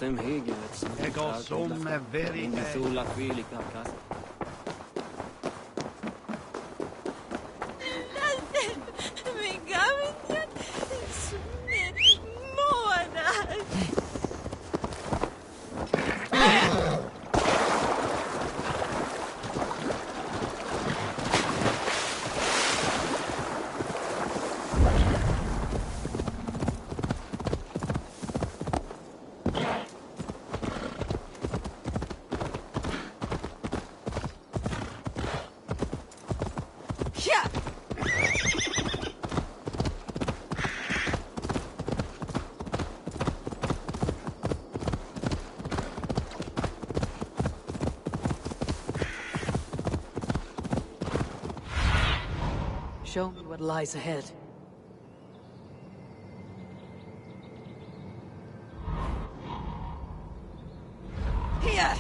Ego sum verite. Show me what lies ahead. Here!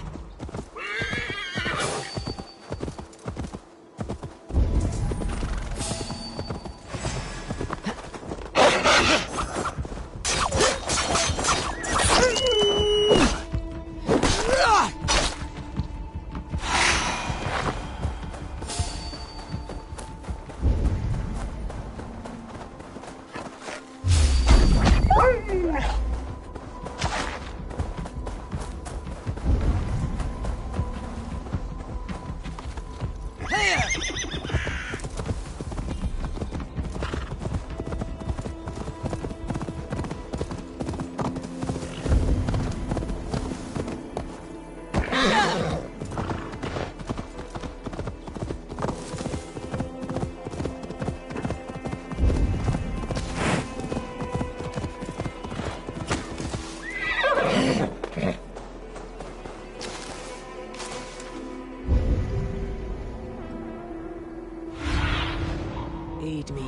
Aid me.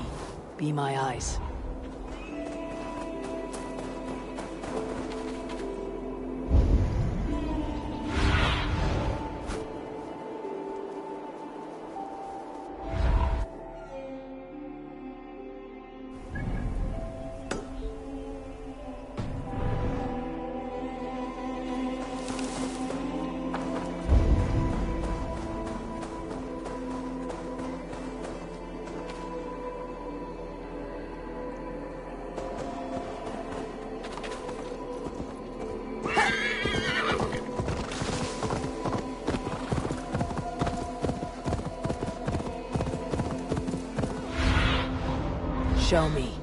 Be my eyes. Show me.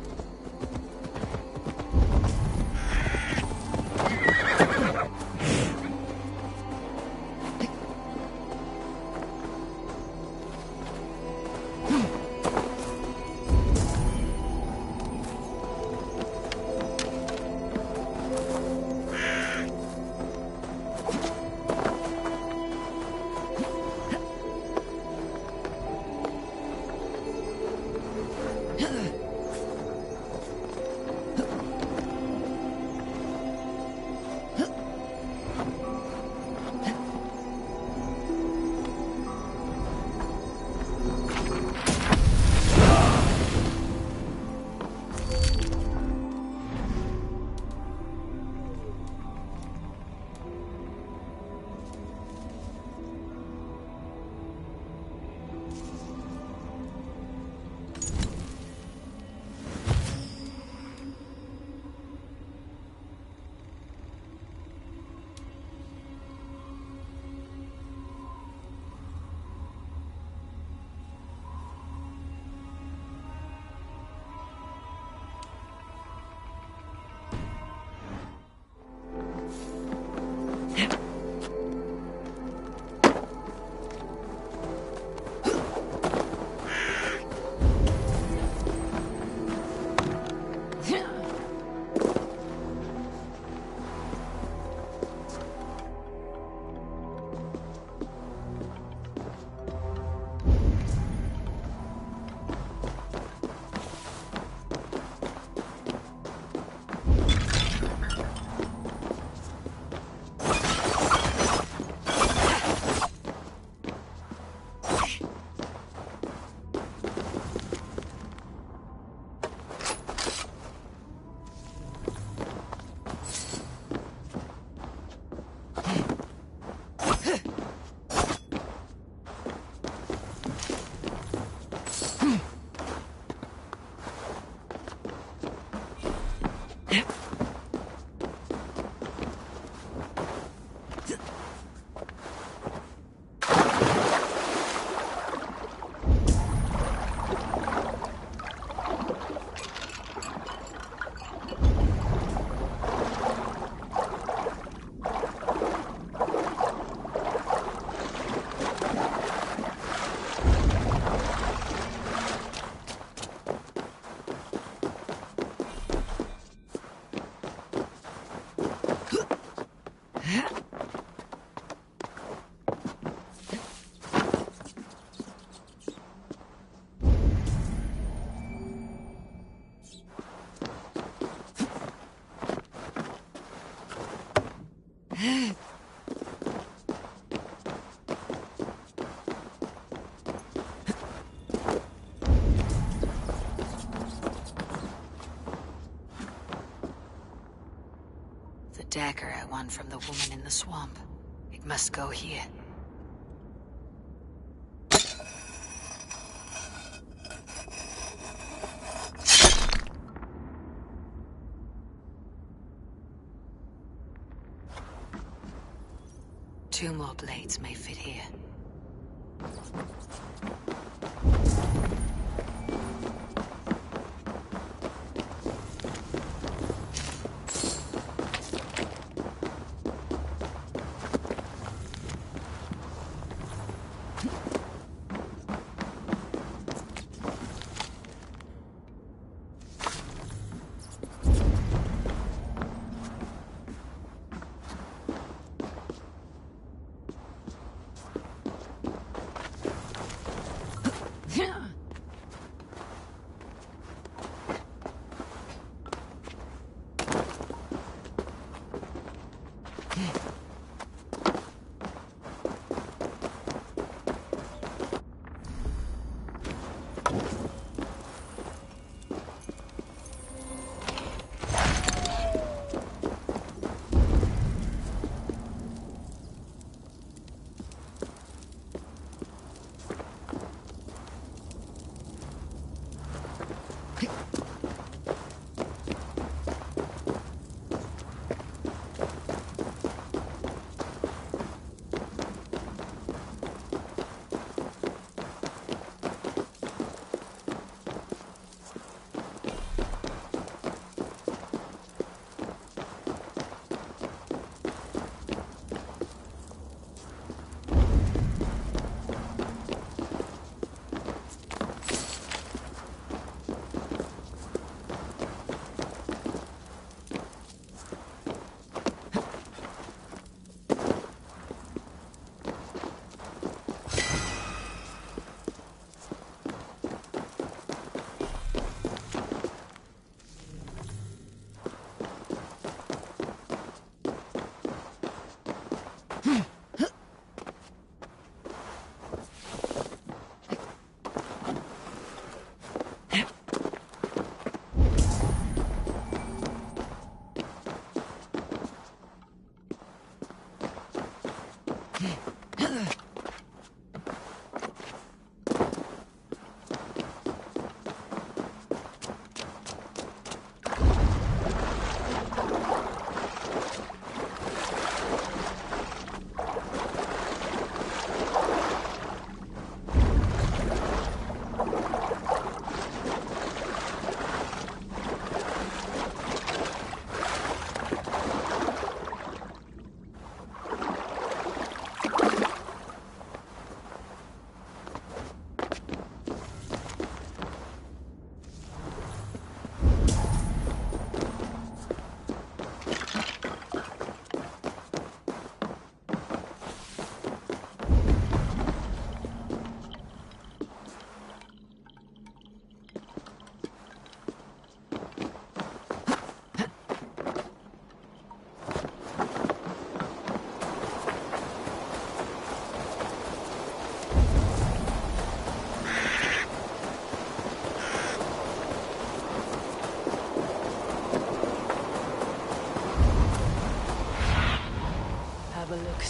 The dagger I won from the woman in the swamp. It must go here. Two more blades may fit here.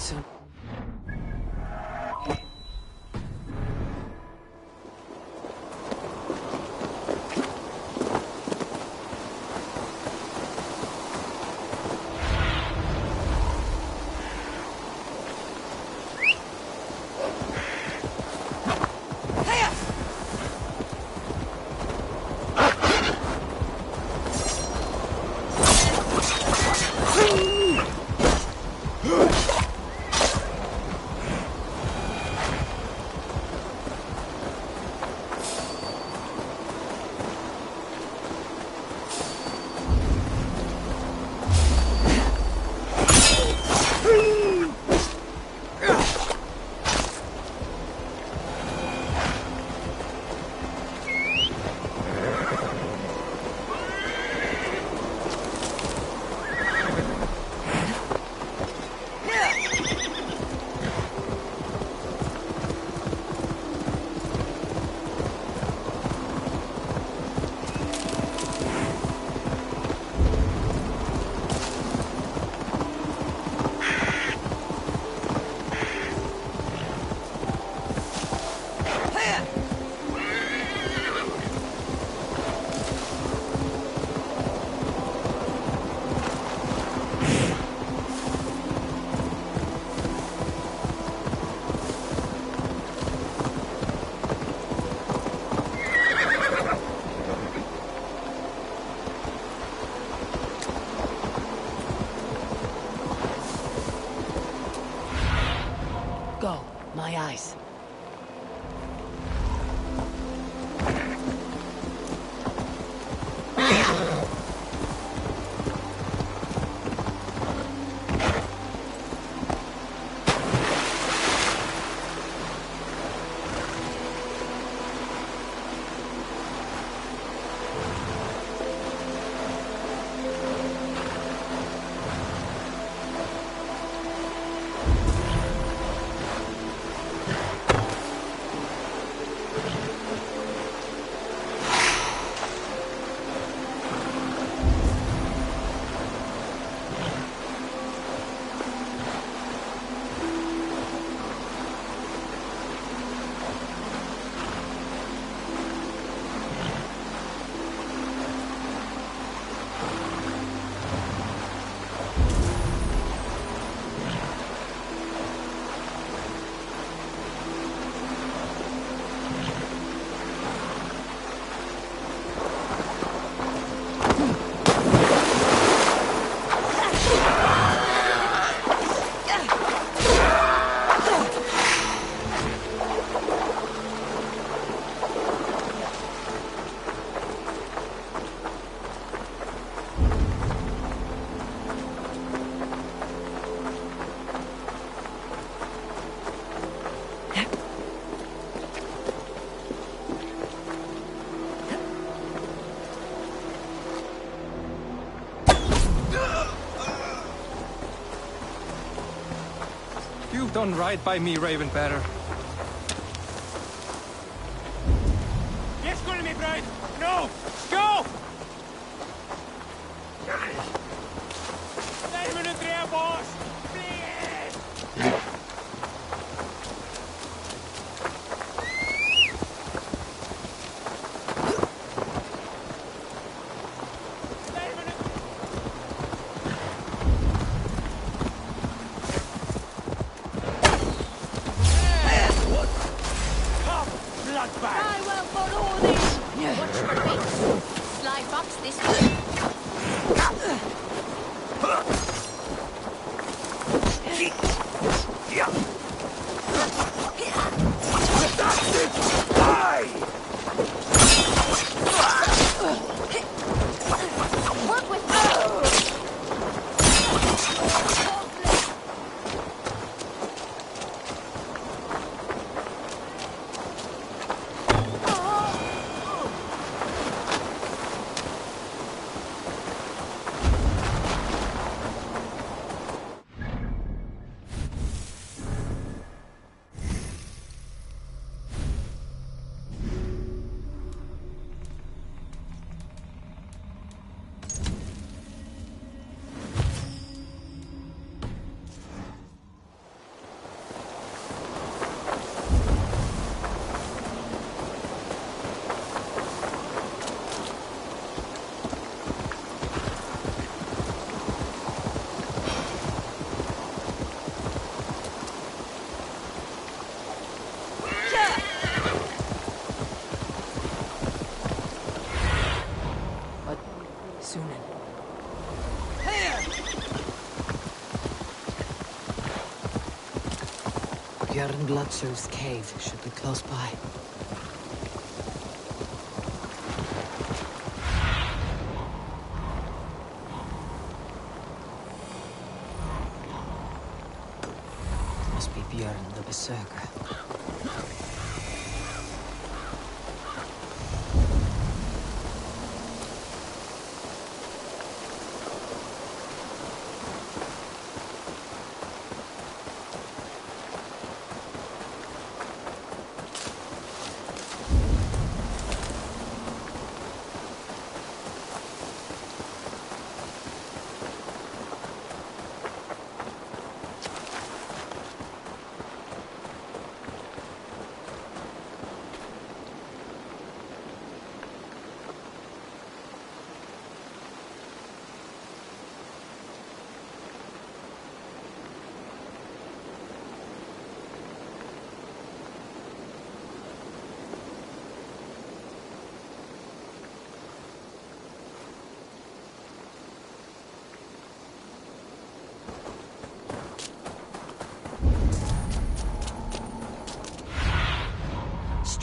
soon. go. My eyes. You've done right by me, Ravenbearer. Yes, me, bride! No! Go! Blijf me nu terug, boss! Please! I will for all this. Watch your feet. Slide box this way. Work with me. Björn Bloodsur's cave should be close by. Must be Björn the Berserker.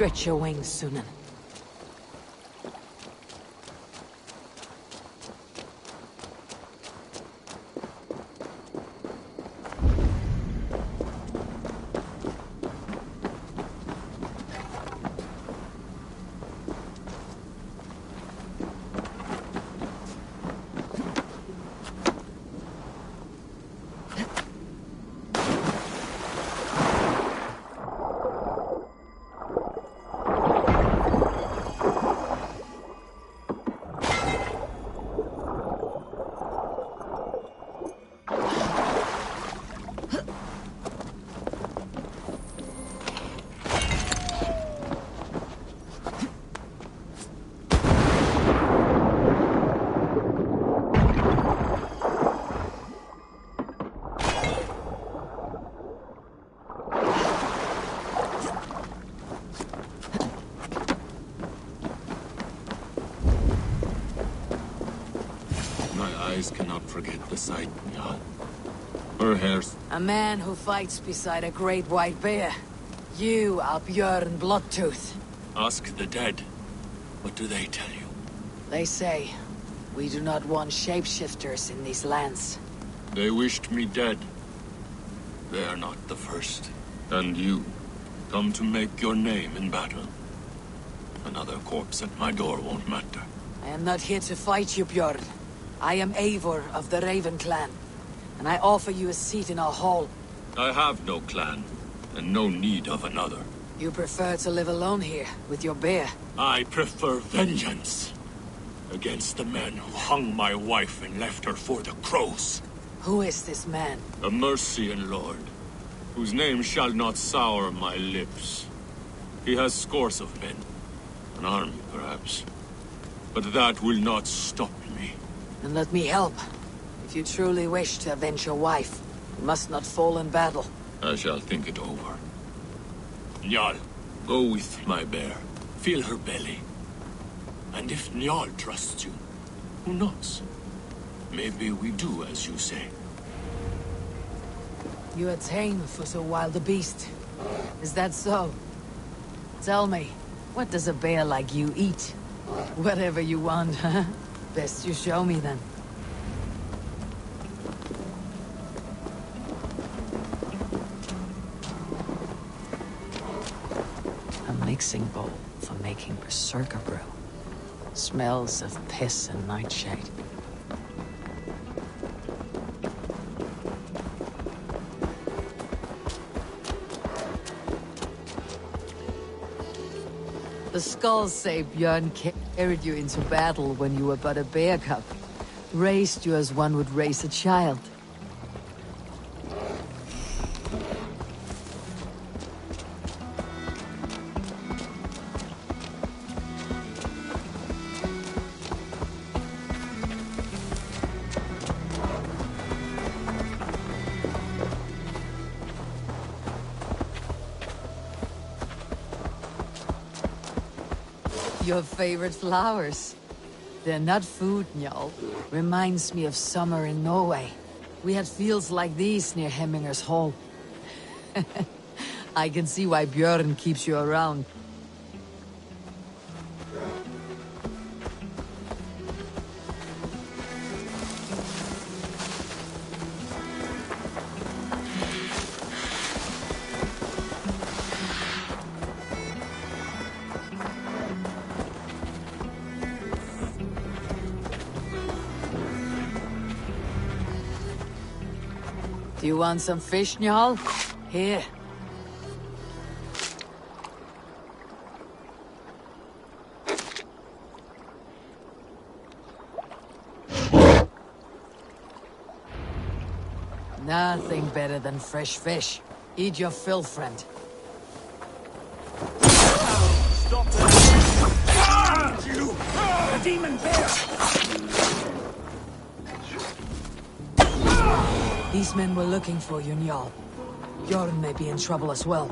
Stretch your wings, Sunan. Cannot forget the sight, Njal. Her hair's... A man who fights beside a great white bear. You are Björn Bloodtooth. Ask the dead. What do they tell you? They say, we do not want shapeshifters in these lands. They wished me dead. They are not the first. And you, come to make your name in battle. Another corpse at my door won't matter. I am not here to fight you, Björn. I am Eivor of the Raven clan, and I offer you a seat in our hall. I have no clan, and no need of another. You prefer to live alone here, with your bear? I prefer vengeance against the men who hung my wife and left her for the crows. Who is this man? A Mercian lord, whose name shall not sour my lips. He has scores of men, an army perhaps, but that will not stop me. Then let me help. If you truly wish to avenge your wife, you must not fall in battle. I shall think it over. Njal, go with my bear. Feel her belly. And if Njal trusts you, who knows? Maybe we do as you say. You are tame for so wild a beast. Is that so? Tell me, what does a bear like you eat? Whatever you want, huh? Best you show me then. A mixing bowl for making berserker brew. Smells of piss and nightshade. The skulls say Björn carried you into battle when you were but a bear cub. Raised you as one would raise a child. Your favorite flowers. They're not food, Njal. Reminds me of summer in Norway. We had fields like these near Hemminger's Hall. I can see why Björn keeps you around. Do you want some fish, Njal? Here. Nothing better than fresh fish. Eat your fill, friend. Stop that! You! The demon bear! These men were looking for you, Njal. Björn may be in trouble as well.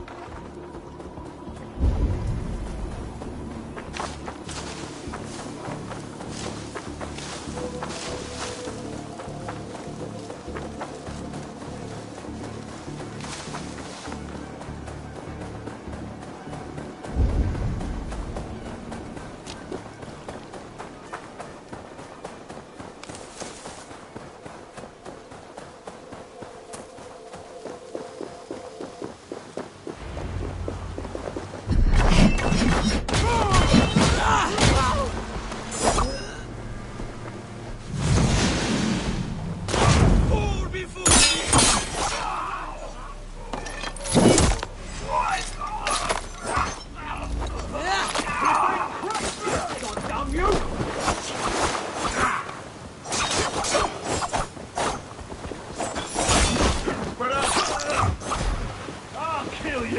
You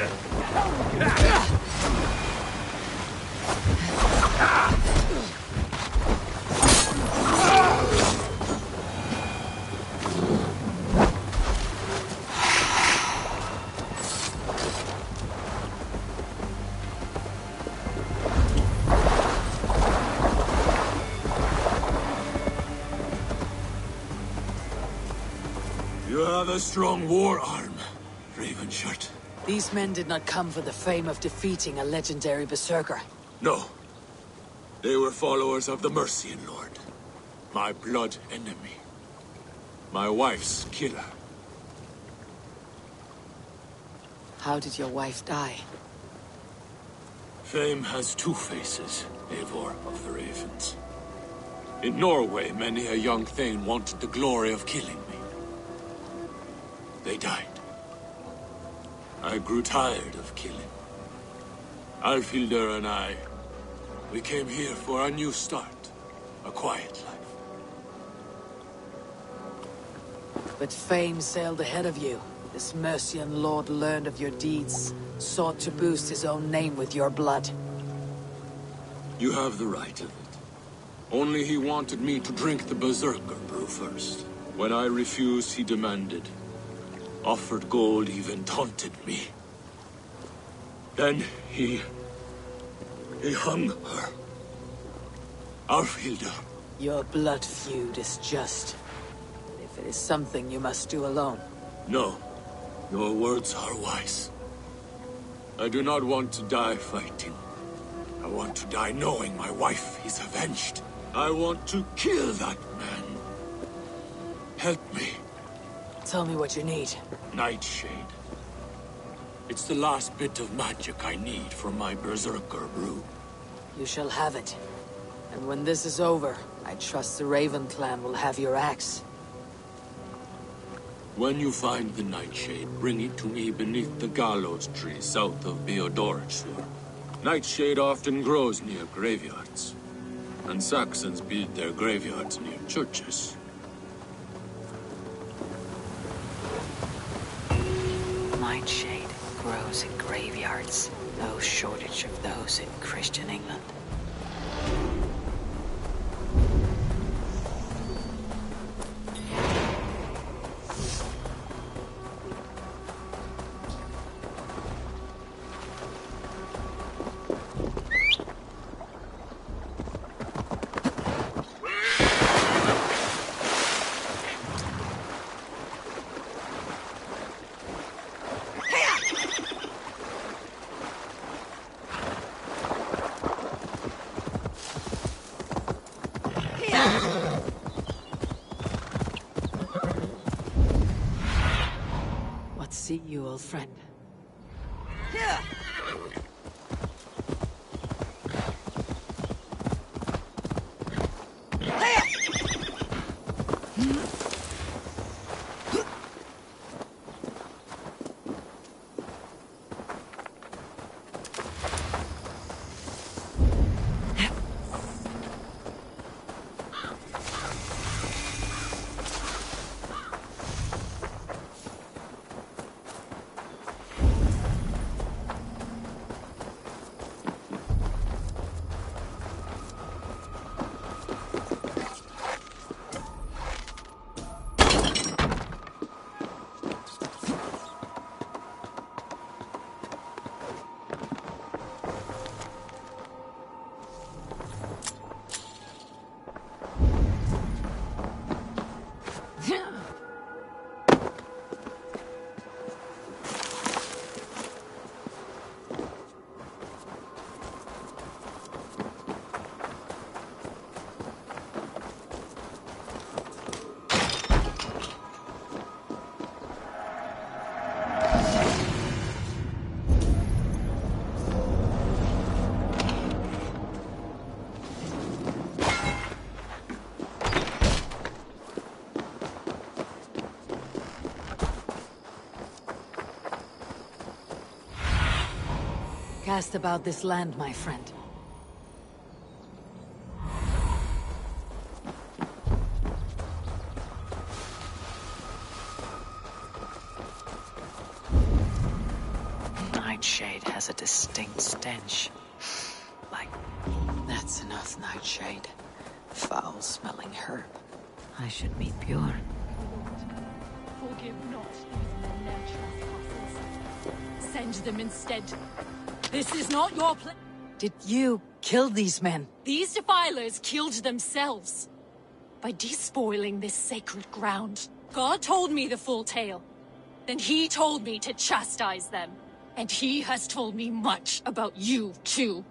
have a strong war arm, Ravenshirt. These men did not come for the fame of defeating a legendary berserker. No. They were followers of the Mercian Lord. My blood enemy. My wife's killer. How did your wife die? Fame has two faces, Eivor of the Ravens. In Norway, many a young thane wanted the glory of killing me. They died. I grew tired of killing. Alfhildr and I, we came here for a new start. A quiet life. But fame sailed ahead of you. This Mercian lord learned of your deeds, sought to boost his own name with your blood. You have the right of it. Only he wanted me to drink the Berserker brew first. When I refused, he demanded. Offered gold, even taunted me. Then he hung her. Alfhildr. Your blood feud is just. If it is something you must do alone. No. Your words are wise. I do not want to die fighting. I want to die knowing my wife is avenged. I want to kill that man. Help me. Tell me what you need. Nightshade. It's the last bit of magic I need for my Berserker brew. You shall have it. And when this is over, I trust the Raven clan will have your axe. When you find the Nightshade, bring it to me beneath the gallows tree south of Beodorachur. Nightshade often grows near graveyards, and Saxons build their graveyards near churches. Nightshade grows in graveyards. No shortage of those in Christian England. What see you, old friend? Cast about this land, my friend. Nightshade has a distinct stench. Like, that's enough, Nightshade. Foul-smelling herb. I should meet Bjorn. Forgive not these men their trespasses. Send them instead. This is not your place. Did you kill these men? These defilers killed themselves. By despoiling this sacred ground. God told me the full tale. Then he told me to chastise them. And he has told me much about you, too.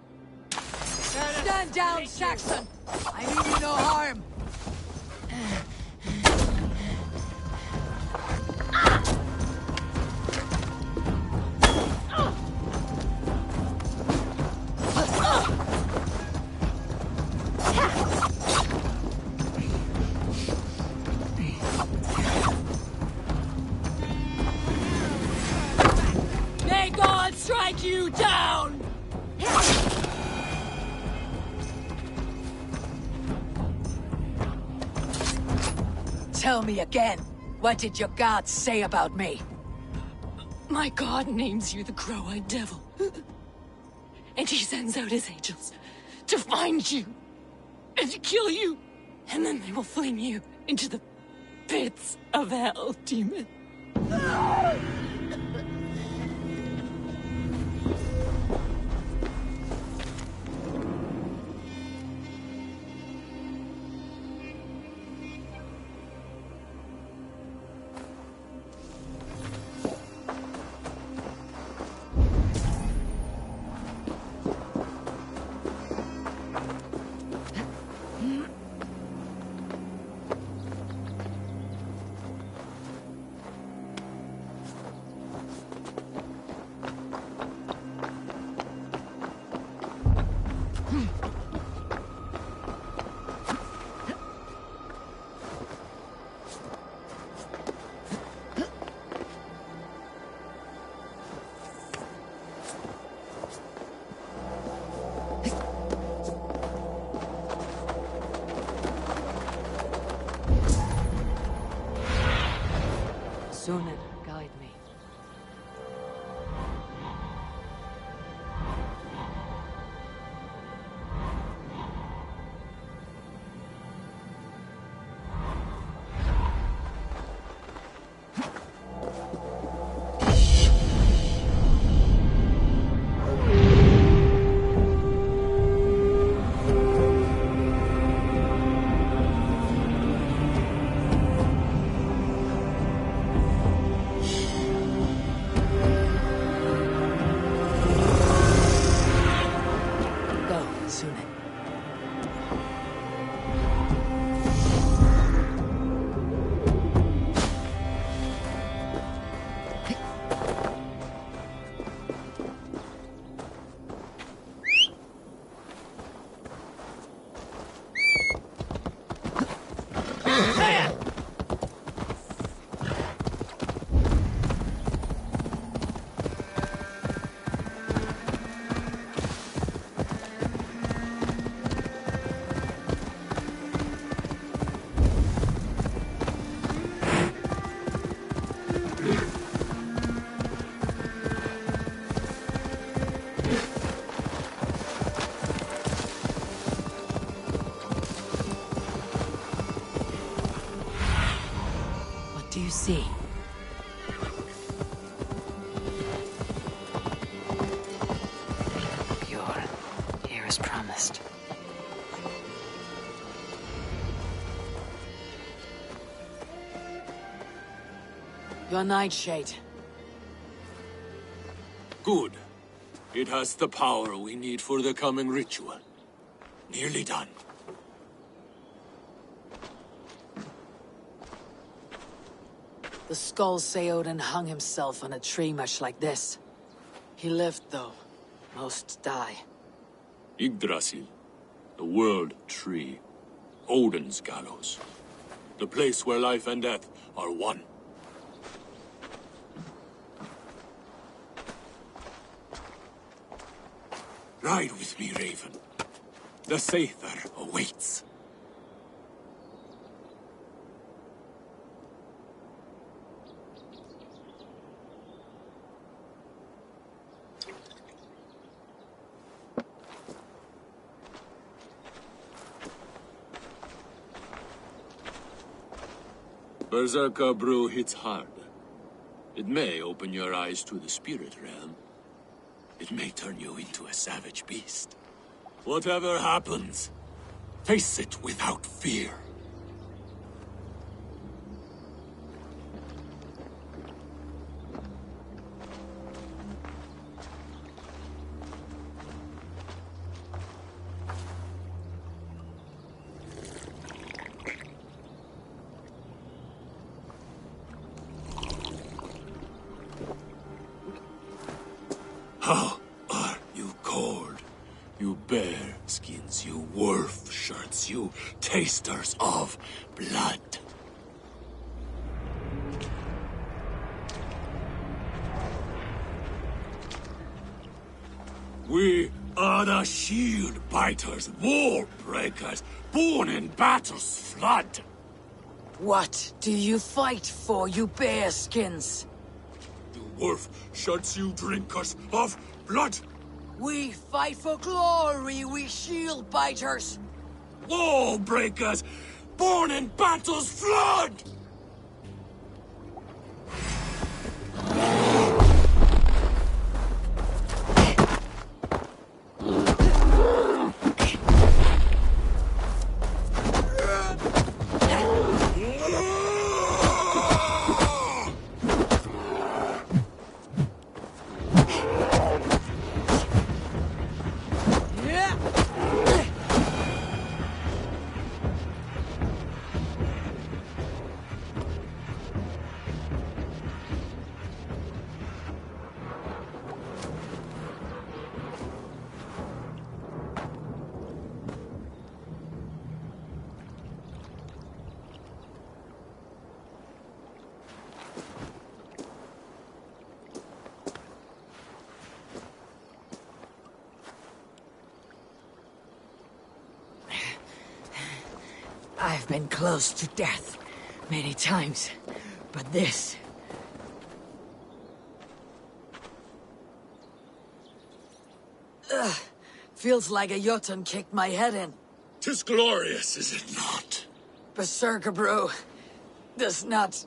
Stand down, Saxon! I mean you no harm! May God strike you down! Tell me again, what did your god say about me? My God names you the Crow-Eyed Devil. And he sends out his angels to find you and to kill you. And then they will fling you into the pits of hell, demon. Sunan, guide me. Go, Sunan. What do you see? Bjorn, here as promised. Your Nightshade. Good. It has the power we need for the coming ritual. Nearly done. The skulls say Odin hung himself on a tree much like this. He lived, though. Most die. Yggdrasil. The world tree. Odin's gallows. The place where life and death are one. Ride with me, Raven. The Sather awaits. Berserker brew hits hard. It may open your eyes to the spirit realm. It may turn you into a savage beast. Whatever happens, face it without fear. How are you cold? You bear skins, you wolf shirts, you tasters of blood. We are the shield biters, wall breakers, born in battle's flood. What do you fight for, you bearskins? You wolf shirts, you drinkers of blood. We fight for glory, we shield biters. Wall breakers, born in battle's flood. I've been close to death many times, but this... feels like a Jotun kicked my head in. 'Tis glorious, is it not? Berserker brew does not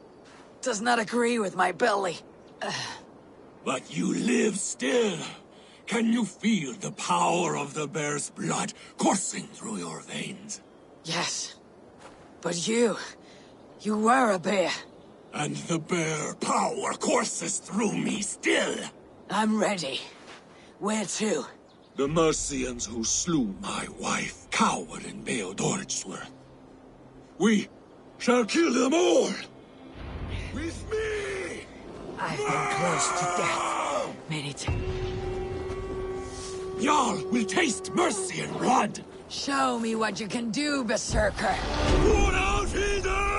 agree with my belly. But you live still. Can you feel the power of the bear's blood coursing through your veins? Yes, but you were a bear. And the bear power courses through me still. I'm ready. Where to? The Mercians who slew my wife cowered in Beodordsworth. We shall kill them all! With me! I've been close to death many times. Jarl will taste mercy and blood! Show me what you can do, Berserker. Put out hither!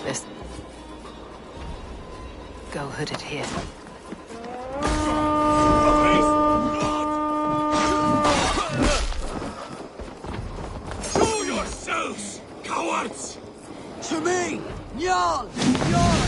This... Go hooded here. Show yourselves, cowards! To me! Jarl! Jarl!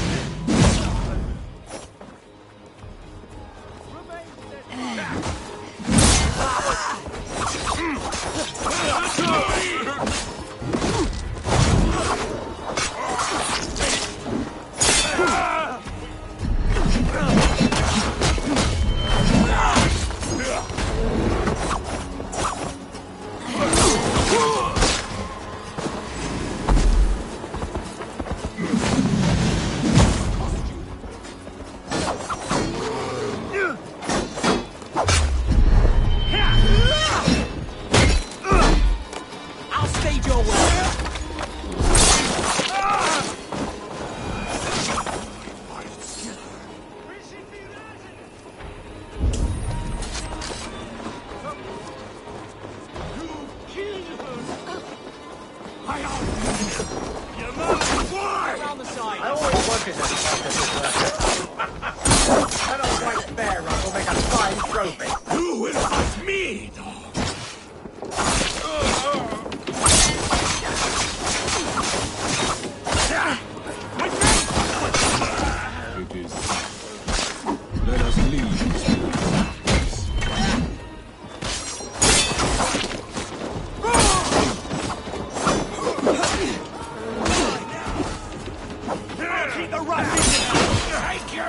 Let us leave this place. Keep the right. Thank you.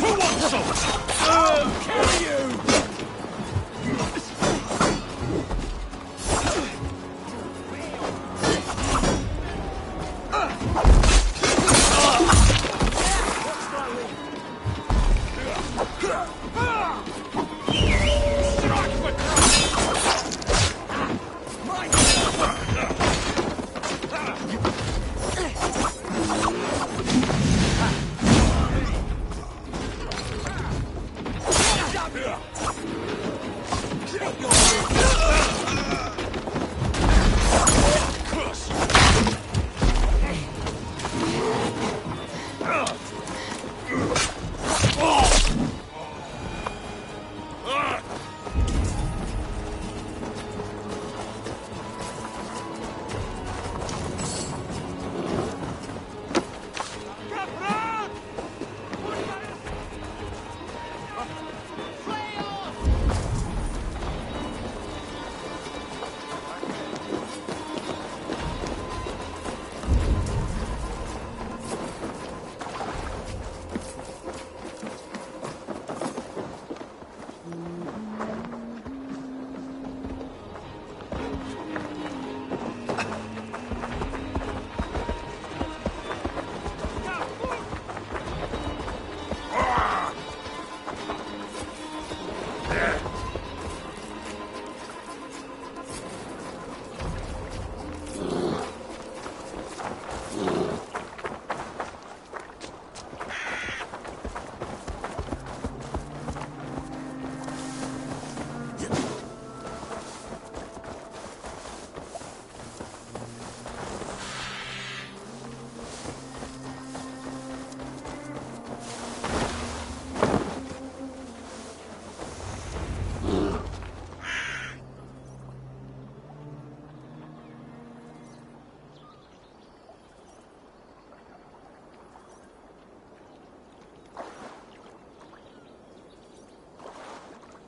Who wants some? I'll kill you.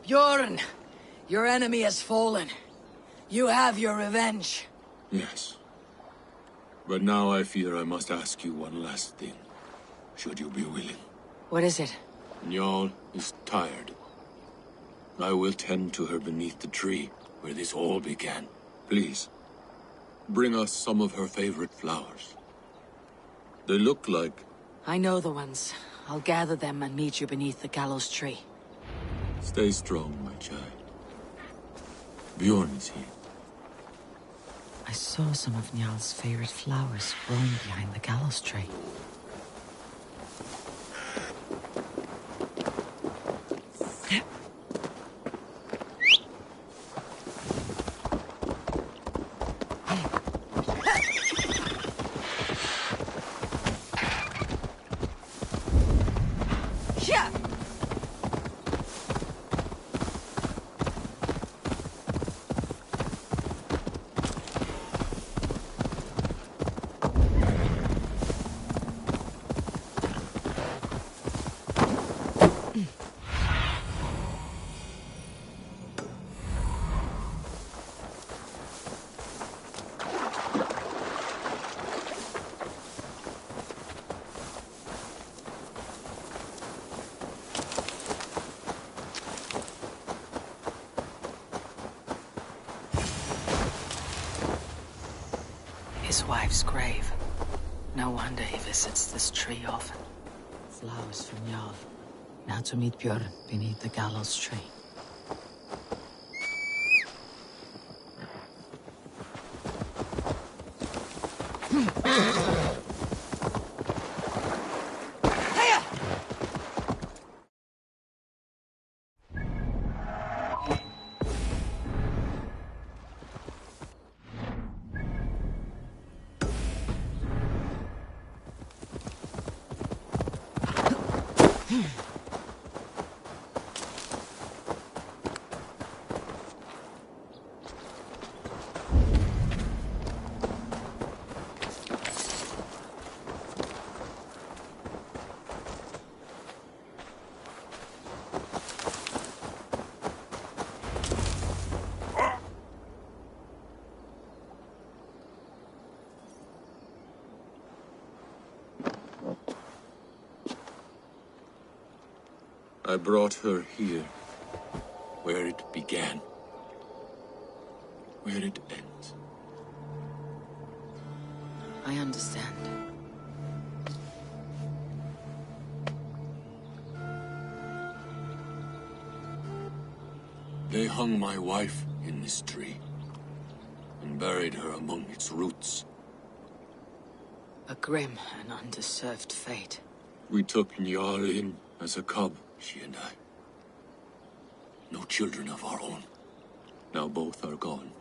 Bjorn, your enemy has fallen. You have your revenge. Yes. But now I fear I must ask you one last thing. Should you be willing? What is it? Njal is tired. I will tend to her beneath the tree where this all began. Please, bring us some of her favorite flowers. They look like... I know the ones. I'll gather them and meet you beneath the gallows tree. Stay strong, my child. Bjorn is here. I saw some of Njal's favorite flowers growing behind the gallows tree. His wife's grave. No wonder he visits this tree often. Flowers from Njal. Now to meet Bjorn beneath the gallows tree. I brought her here, where it began, where it ends. I understand. They hung my wife in this tree, and buried her among its roots. A grim and undeserved fate. We took Njal in as a cub, she and I. No children of our own. Now both are gone.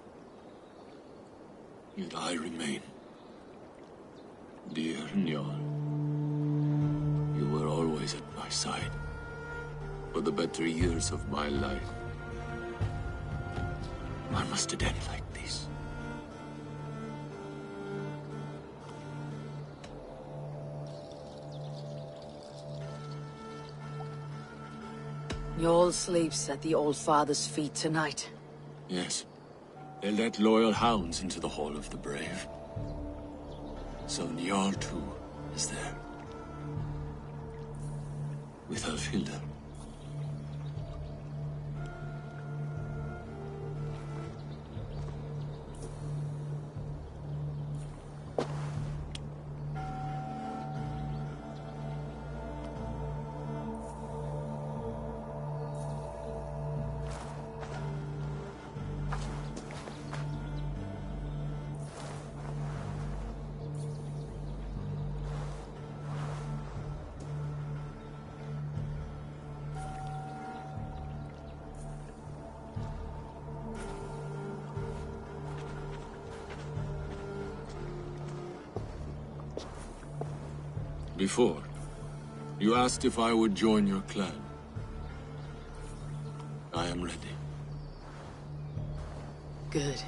Yet I remain. Dear Njal, you were always at my side. For the better years of my life. Why must it end like this? Njal sleeps at the Old Father's feet tonight. Yes. They let loyal hounds into the Hall of the Brave. So Njal too is there. With Alfilda. Before, you asked if I would join your clan. I am ready. Good.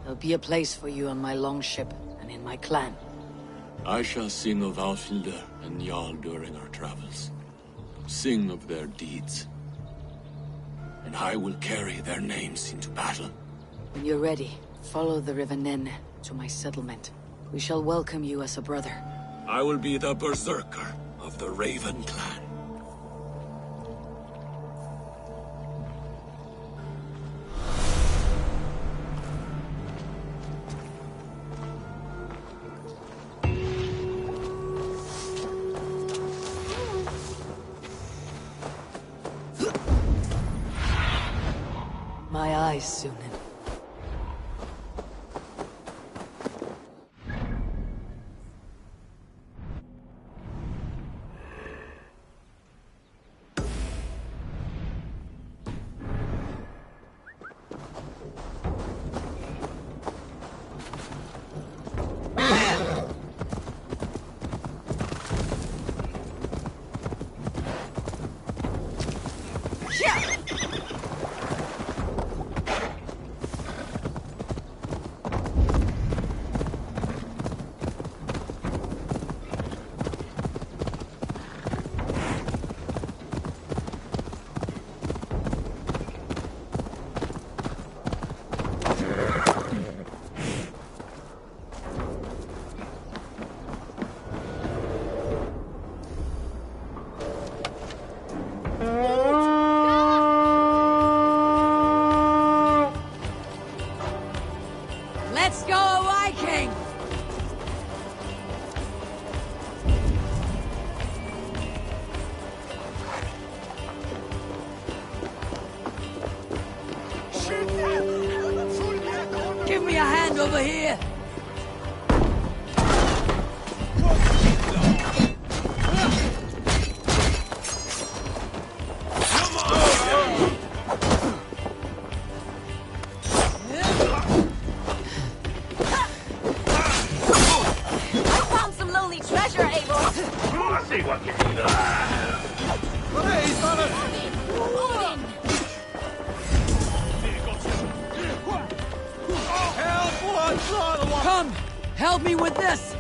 There'll be a place for you on my longship and in my clan. I shall sing of Alfilda and Njal during our travels. Sing of their deeds. And I will carry their names into battle. When you're ready, follow the River Nen to my settlement. We shall welcome you as a brother. I will be the berserker of the Raven clan. My eyes, Sunan. Let's go, Viking! Give me a hand over here! Come! Help me with this!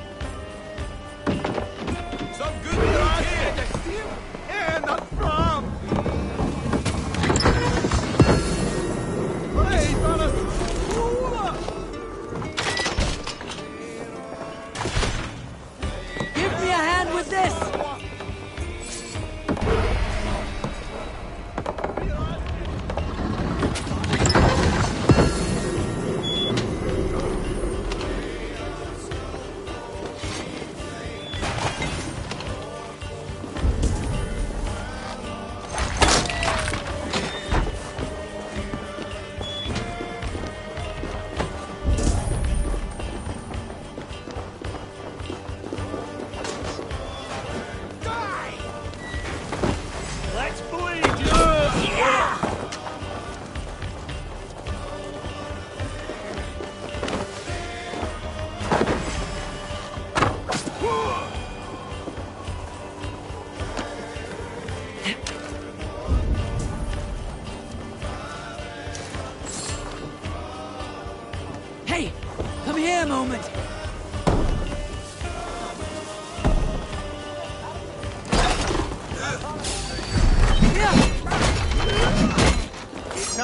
Some good luck here! Yeah, not from! Hey, Give me a hand with this!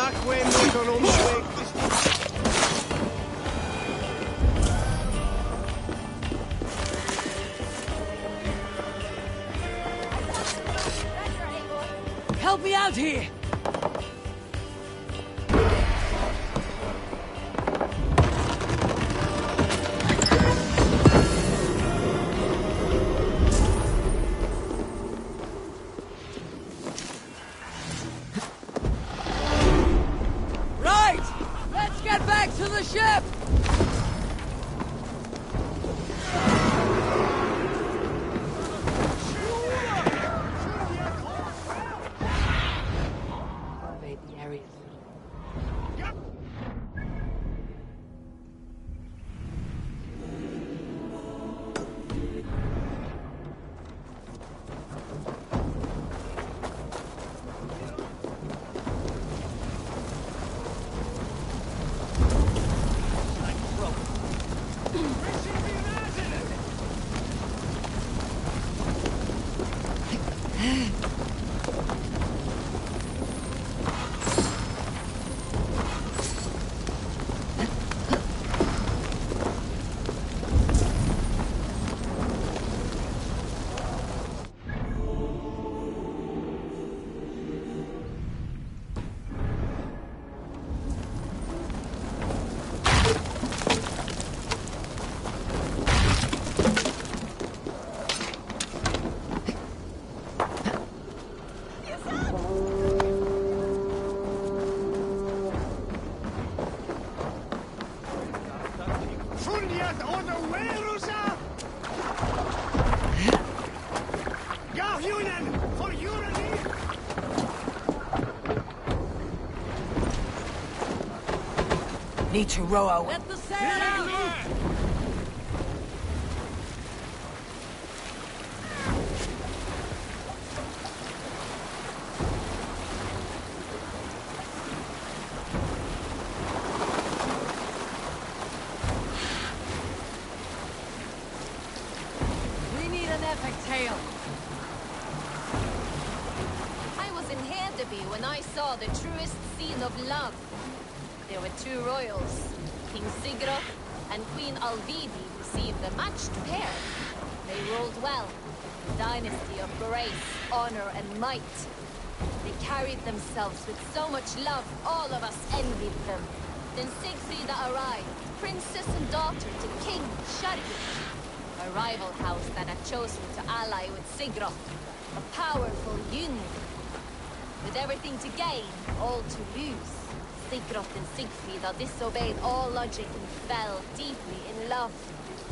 Nacque motor umschlägt. Help me out here! Right! Let's get back to the ship! Survey the area. Fundiat oder Werusa! Gahunen for Urani! Need to row out. Let the sail out! We need an epic tale. I was in Hedeby when I saw the truest scene of love. There were two royals, King Sigurd and Queen Alvidi, who seemed a matched pair. They ruled well, a dynasty of grace, honor, and might. They carried themselves with so much love, all of us envied them. Then Sigfrida arrived, princess and daughter to King Sharvik, a rival house that had chosen to ally with Sigurd, a powerful union. With everything to gain, all to lose, Sigurd and Sigfrida disobeyed all logic and fell deeply in love.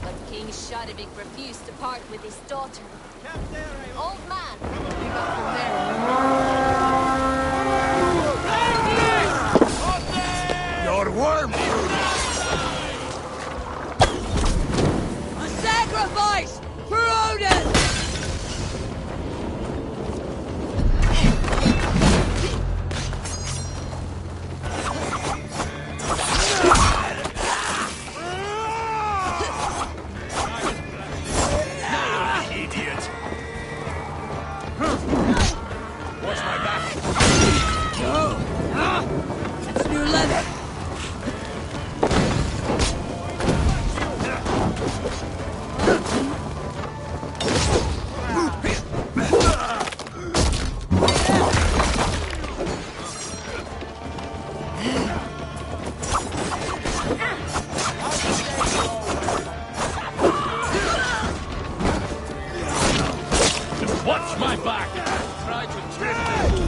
But King Sharvik refused to part with his daughter. Old man, we got from there. Your worm! A sacrifice for Odin! Idiot! Watch my back! It's new leather! Watch my back! Try to trip me!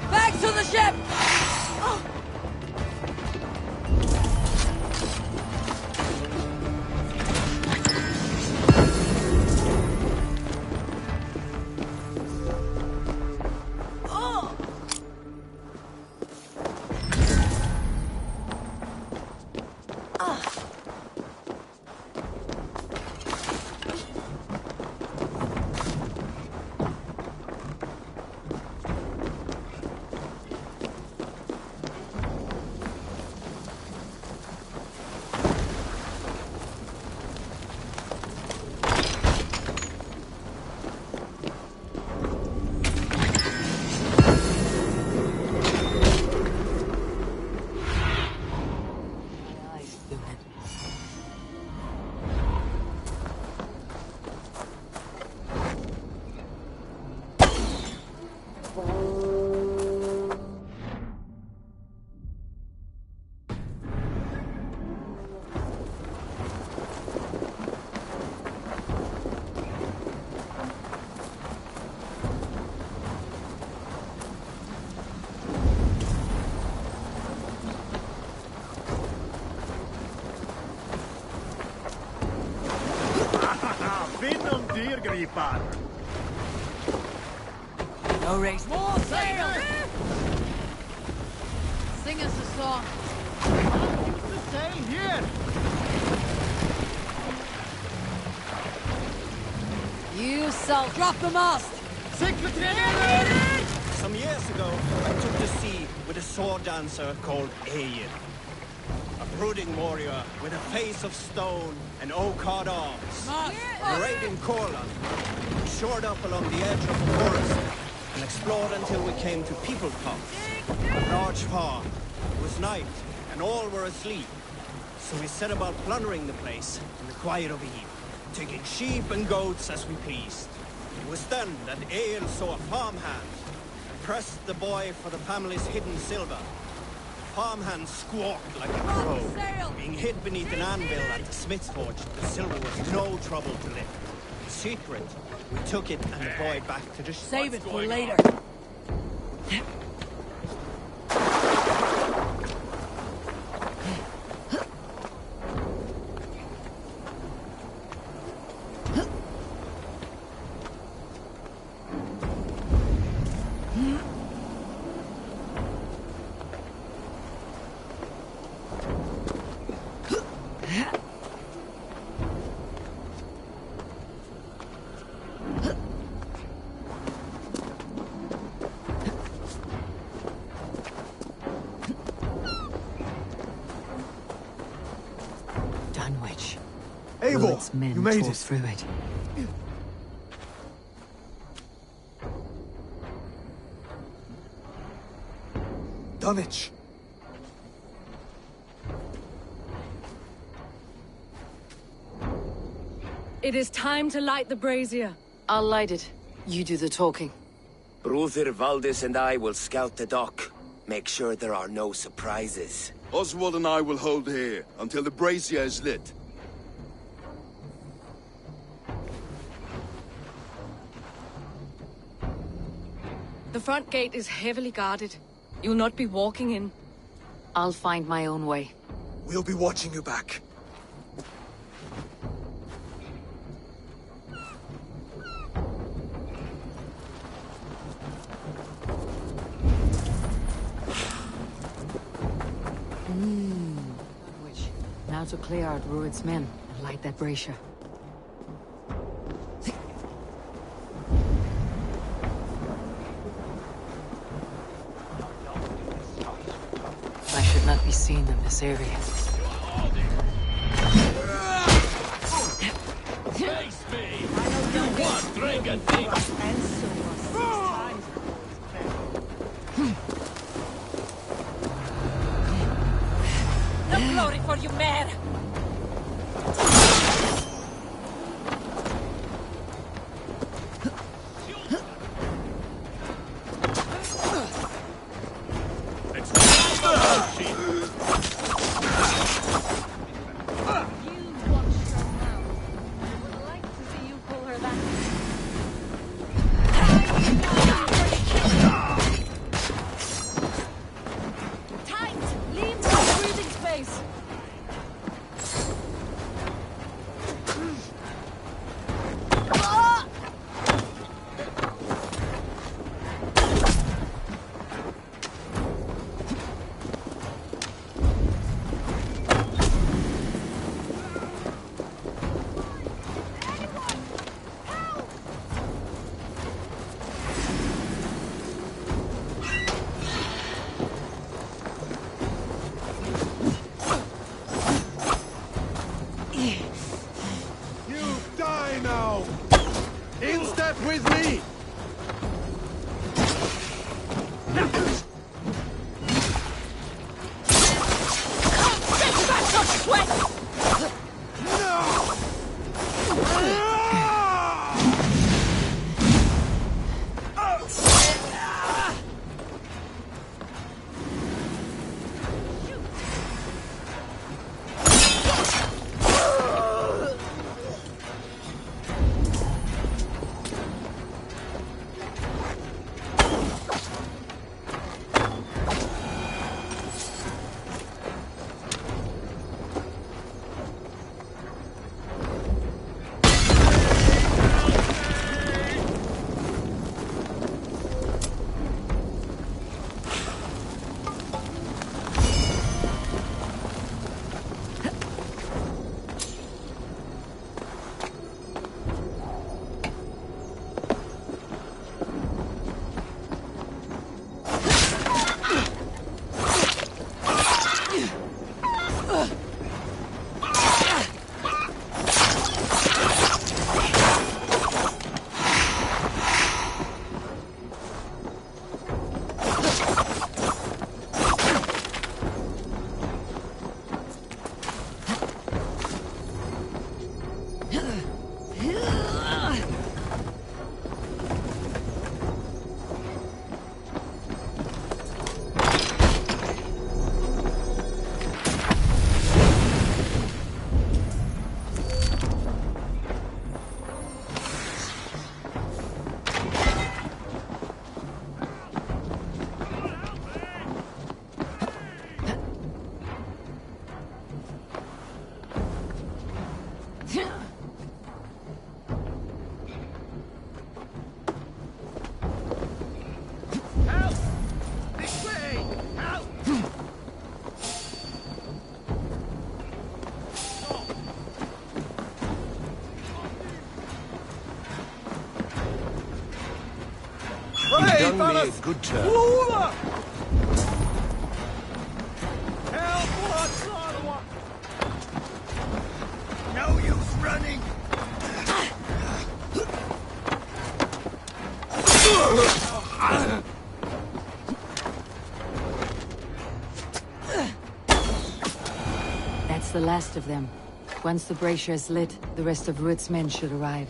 Back to the ship! Gripar. No race. More sail! Sing us a song. The sail here! You salt. Drop the mast! Some years ago, I took to sea with a sword dancer called Ayin. A brooding warrior with a face of stone and oak-hard arms. Arrayed in Corland, we shored up along the edge of the forest and explored until we came to People Tops, a large farm. It was night, and all were asleep. So we set about plundering the place in the quiet of eve, taking sheep and goats as we pleased. It was then that Ayin saw a farmhand and pressed the boy for the family's hidden silver. The farmhand squawked like a crow. Being hid beneath an anvil at the smith's forge, the silver was no trouble to lift. In secret, we took it and the boy back to the ship. Save it for later. Eivor, Men you made tore it. through it. Dunwich. It is time to light the brazier. I'll light it. You do the talking. Brother Valdis and I will scout the dock. Make sure there are no surprises. Oswald and I will hold here until the brazier is lit. The front gate is heavily guarded. You'll not be walking in. I'll find my own way. We'll be watching you back. Now to clear out Rued's men and light that brazier. I should not be seen in this area. Face me! You want drink and think! No glory for you, man! do me a good turn. Help! No use running! That's the last of them. Once the brazier is lit, the rest of Ruth's men should arrive.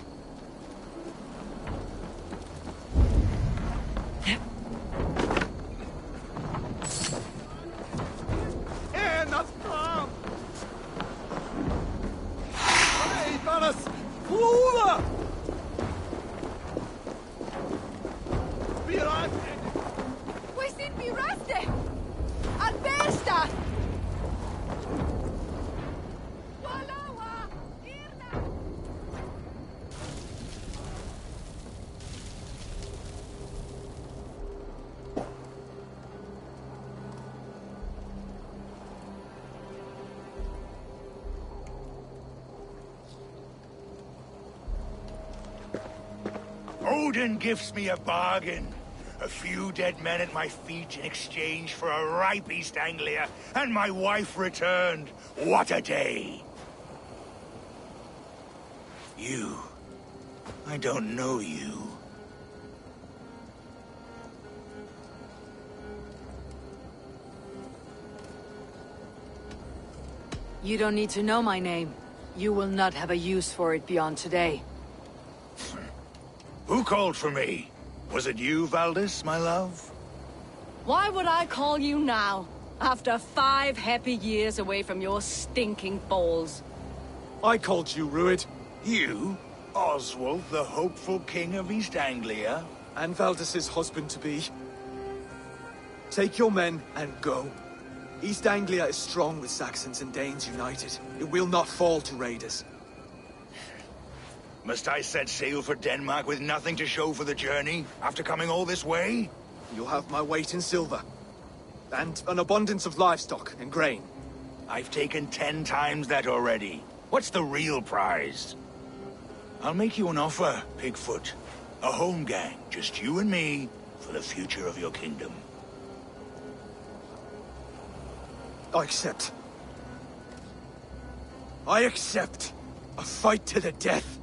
Odin gives me a bargain. A few dead men at my feet in exchange for a ripe East Anglia, and my wife returned. What a day! You. I don't know you. You don't need to know my name. You will not have a use for it beyond today. Who called for me? Was it you, Valdis, my love? Why would I call you now, after 5 happy years away from your stinking balls? I called you, Rued. You? Oswald, the hopeful king of East Anglia? And Valdis's husband-to-be. Take your men and go. East Anglia is strong with Saxons and Danes united. It will not fall to raiders. Must I set sail for Denmark with nothing to show for the journey, after coming all this way? You'll have my weight in silver. And an abundance of livestock and grain. I've taken 10 times that already. What's the real prize? I'll make you an offer, Pigfoot. A home gang, just you and me, for the future of your kingdom. I accept. I accept. A fight to the death.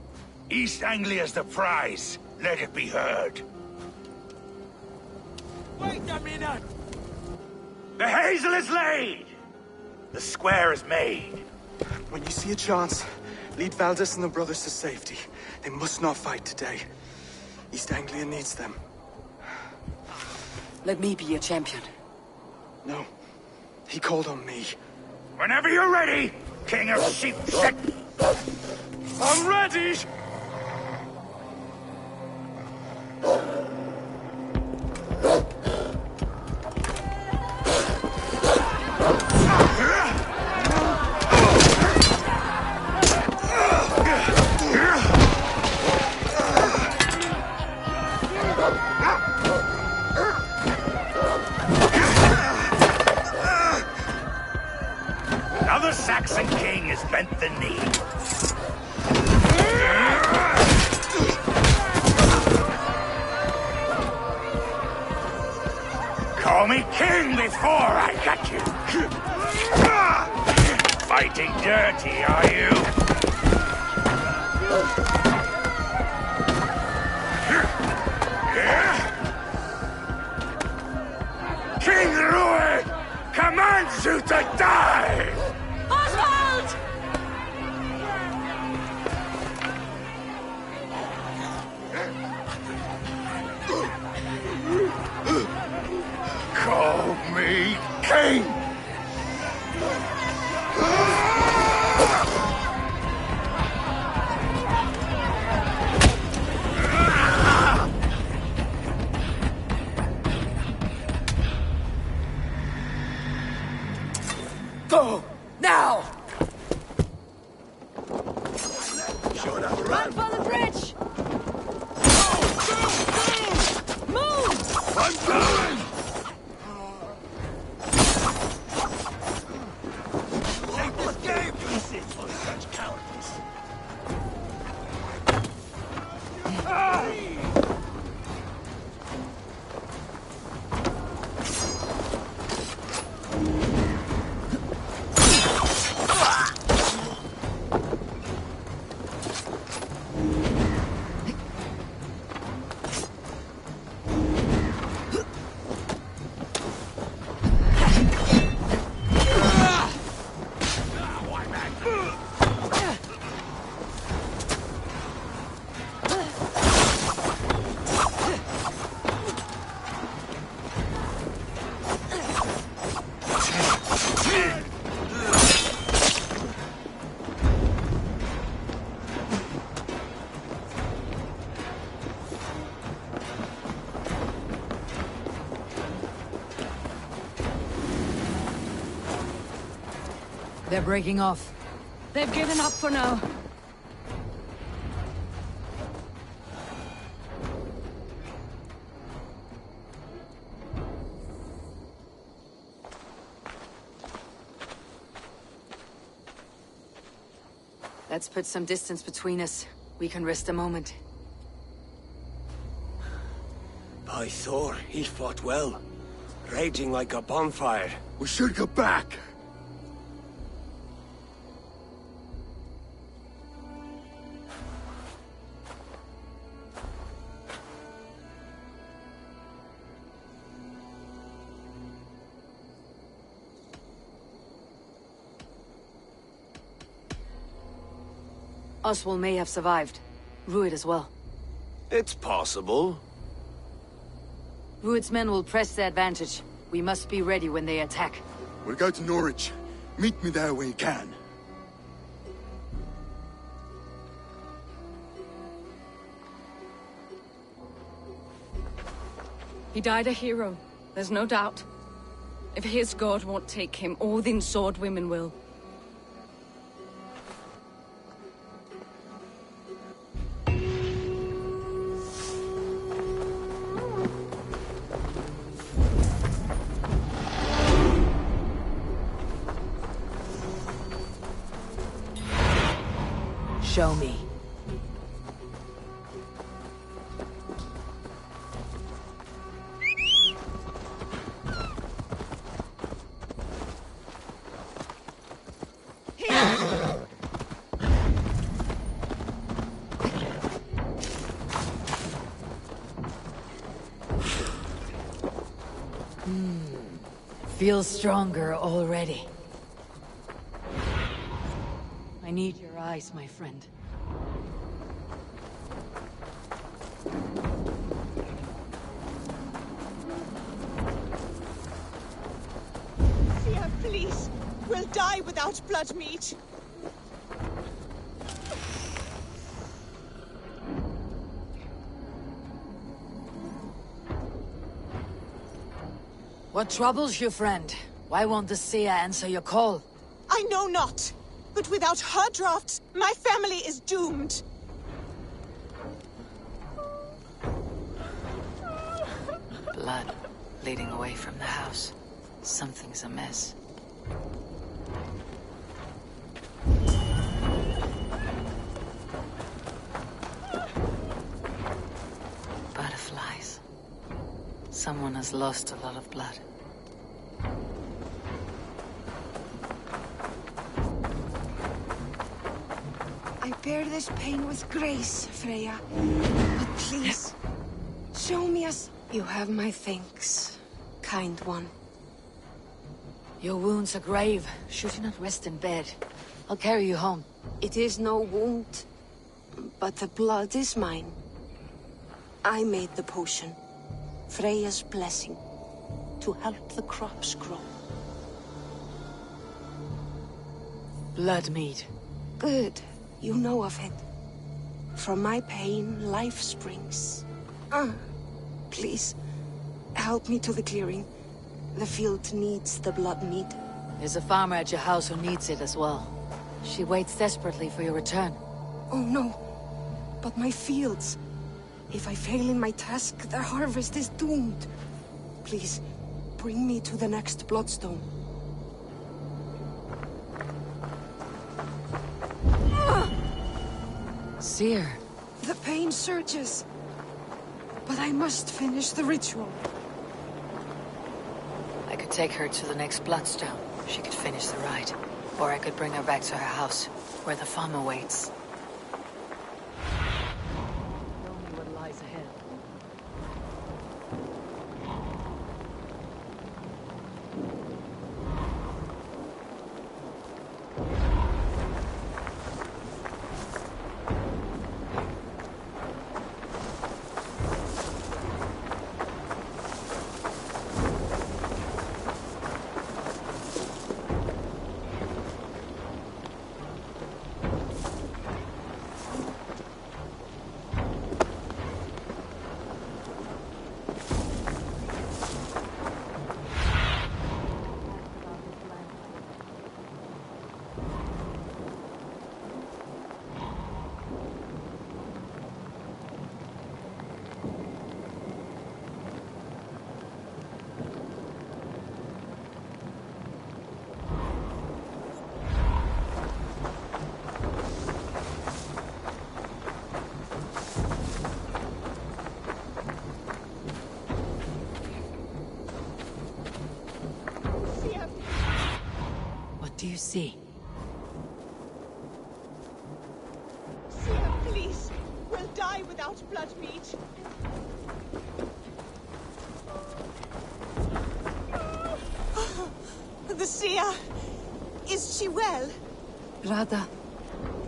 East Anglia's the prize. Let it be heard. Wait a minute! The hazel is laid! The square is made. When you see a chance, lead Valdis and the brothers to safety. They must not fight today. East Anglia needs them. Let me be your champion. No. He called on me. Whenever you're ready, King of Sheep Shit! I'm ready! Another Saxon king has bent the knee. Call me king before I got you. Fighting dirty, are you? King Rued commands you to die! Oswald! Call me king! Go! Now! Run for the bridge! Move! I'm going! Take this game! Pieces for such cowardice. They're breaking off. They've given up for now. Let's put some distance between us. We can rest a moment. By Thor, he fought well. Raging like a bonfire. We should go back. Oswald may have survived. Rued as well. It's possible. Rued's men will press the advantage. We must be ready when they attack. We'll go to Norwich. Meet me there when you can. He died a hero, there's no doubt. If his god won't take him, Odin's sword women will. Show me. Feel stronger already. I need your eyes, my friend. Fear, please. We'll die without blood meat. What troubles you, friend? Why won't the seer answer your call? I know not. But without her drafts, my family is doomed. Blood leading away from the house. Something's amiss. Butterflies. Someone has lost a lot of blood. I bear this pain with grace, Freya. But please, show me as... You have my thanks, kind one. Your wounds are grave. Should you not rest in bed? I'll carry you home. It is no wound, but the blood is mine. I made the potion. Freya's blessing. To help the crops grow. Blood mead. Good. You know of it. From my pain, life springs. Please, help me to the clearing. The field needs the blood mead. There's a farmer at your house who needs it as well. She waits desperately for your return. Oh no, but my fields. If I fail in my task, their harvest is doomed. Please, bring me to the next bloodstone. Seer. The pain surges. But I must finish the ritual. I could take her to the next bloodstone. She could finish the rite. Or I could bring her back to her house, where the farmer waits. Tell me what lies ahead. do you see? Sia, please. We'll die without blood meat. The Sia. Is she well? Radha,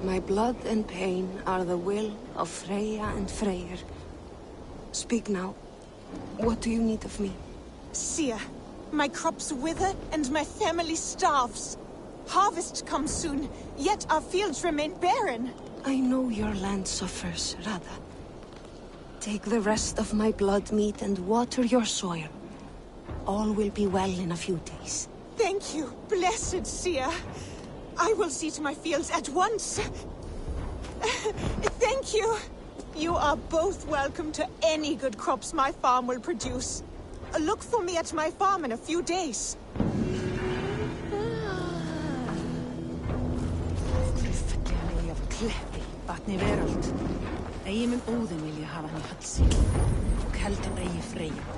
my blood and pain are the will of Freya and Freyr. Speak now. What do you need of me? Sia, my crops wither and my family starves. Harvest comes soon, yet our fields remain barren. I know your land suffers, Radha. Take the rest of my blood meat and water your soil. All will be well in a few days. Thank you, blessed Sia. I will see to my fields at once. Thank you. You are both welcome to any good crops my farm will produce. Look for me at my farm in a few days. Kleppi, batni veröld. Eigi mun Óðinn vilja hafa hann í höll sín. Og heldur eigi Freyja.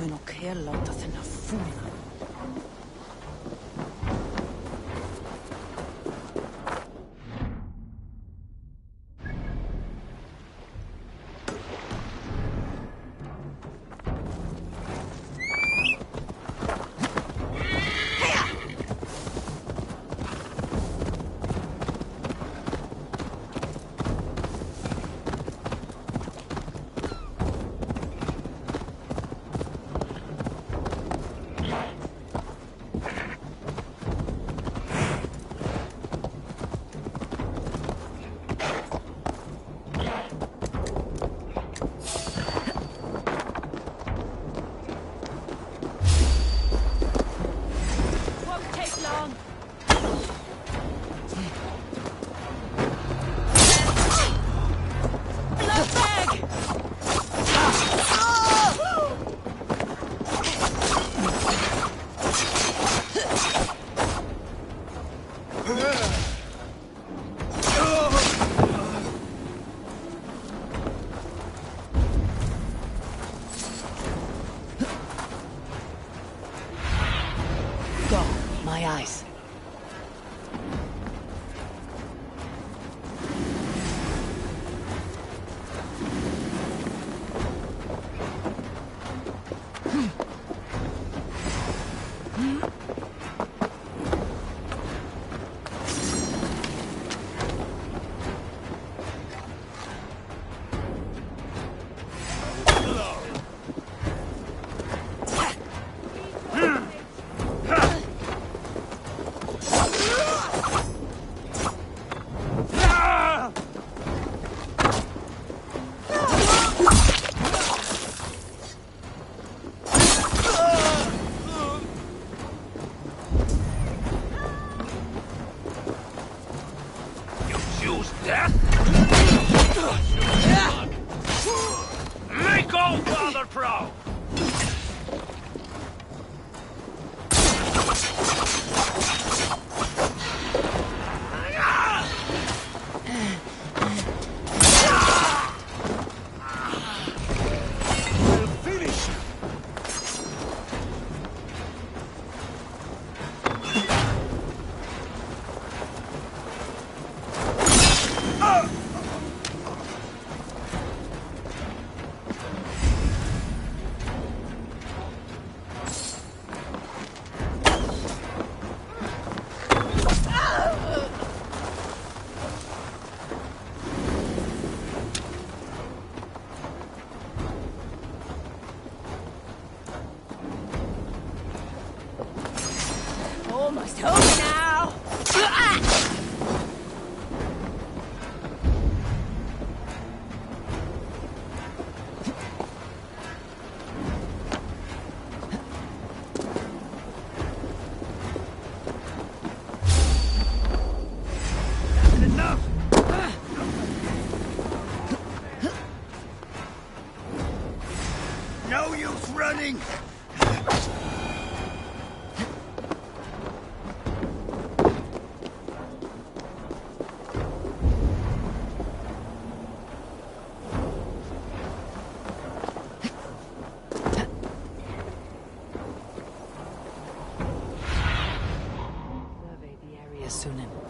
Mun og Hel láta þennan fúna. you, Sunan.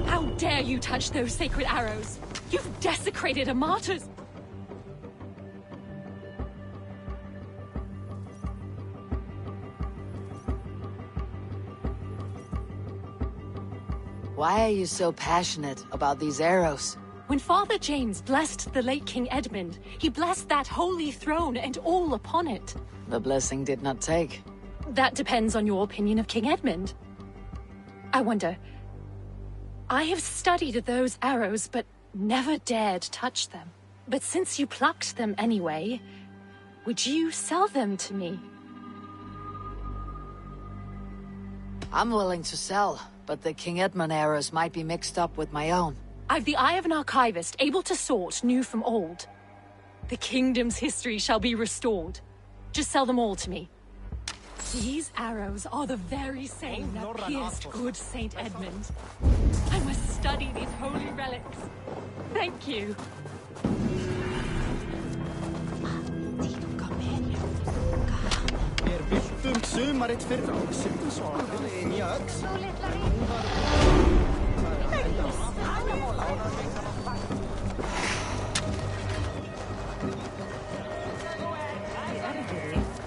How dare you touch those sacred arrows? You've desecrated a martyr's... Why are you so passionate about these arrows? When Father James blessed the late King Edmund, he blessed that holy throne and all upon it. The blessing did not take. That depends on your opinion of King Edmund. I wonder... I have studied those arrows, but never dared touch them. But since you plucked them anyway, would you sell them to me? I'm willing to sell, but the King Edmund arrows might be mixed up with my own. I've the eye of an archivist, able to sort new from old. The kingdom's history shall be restored. Just sell them all to me. These arrows are the very same that pierced good Saint Edmund. I must study these holy relics. Thank you.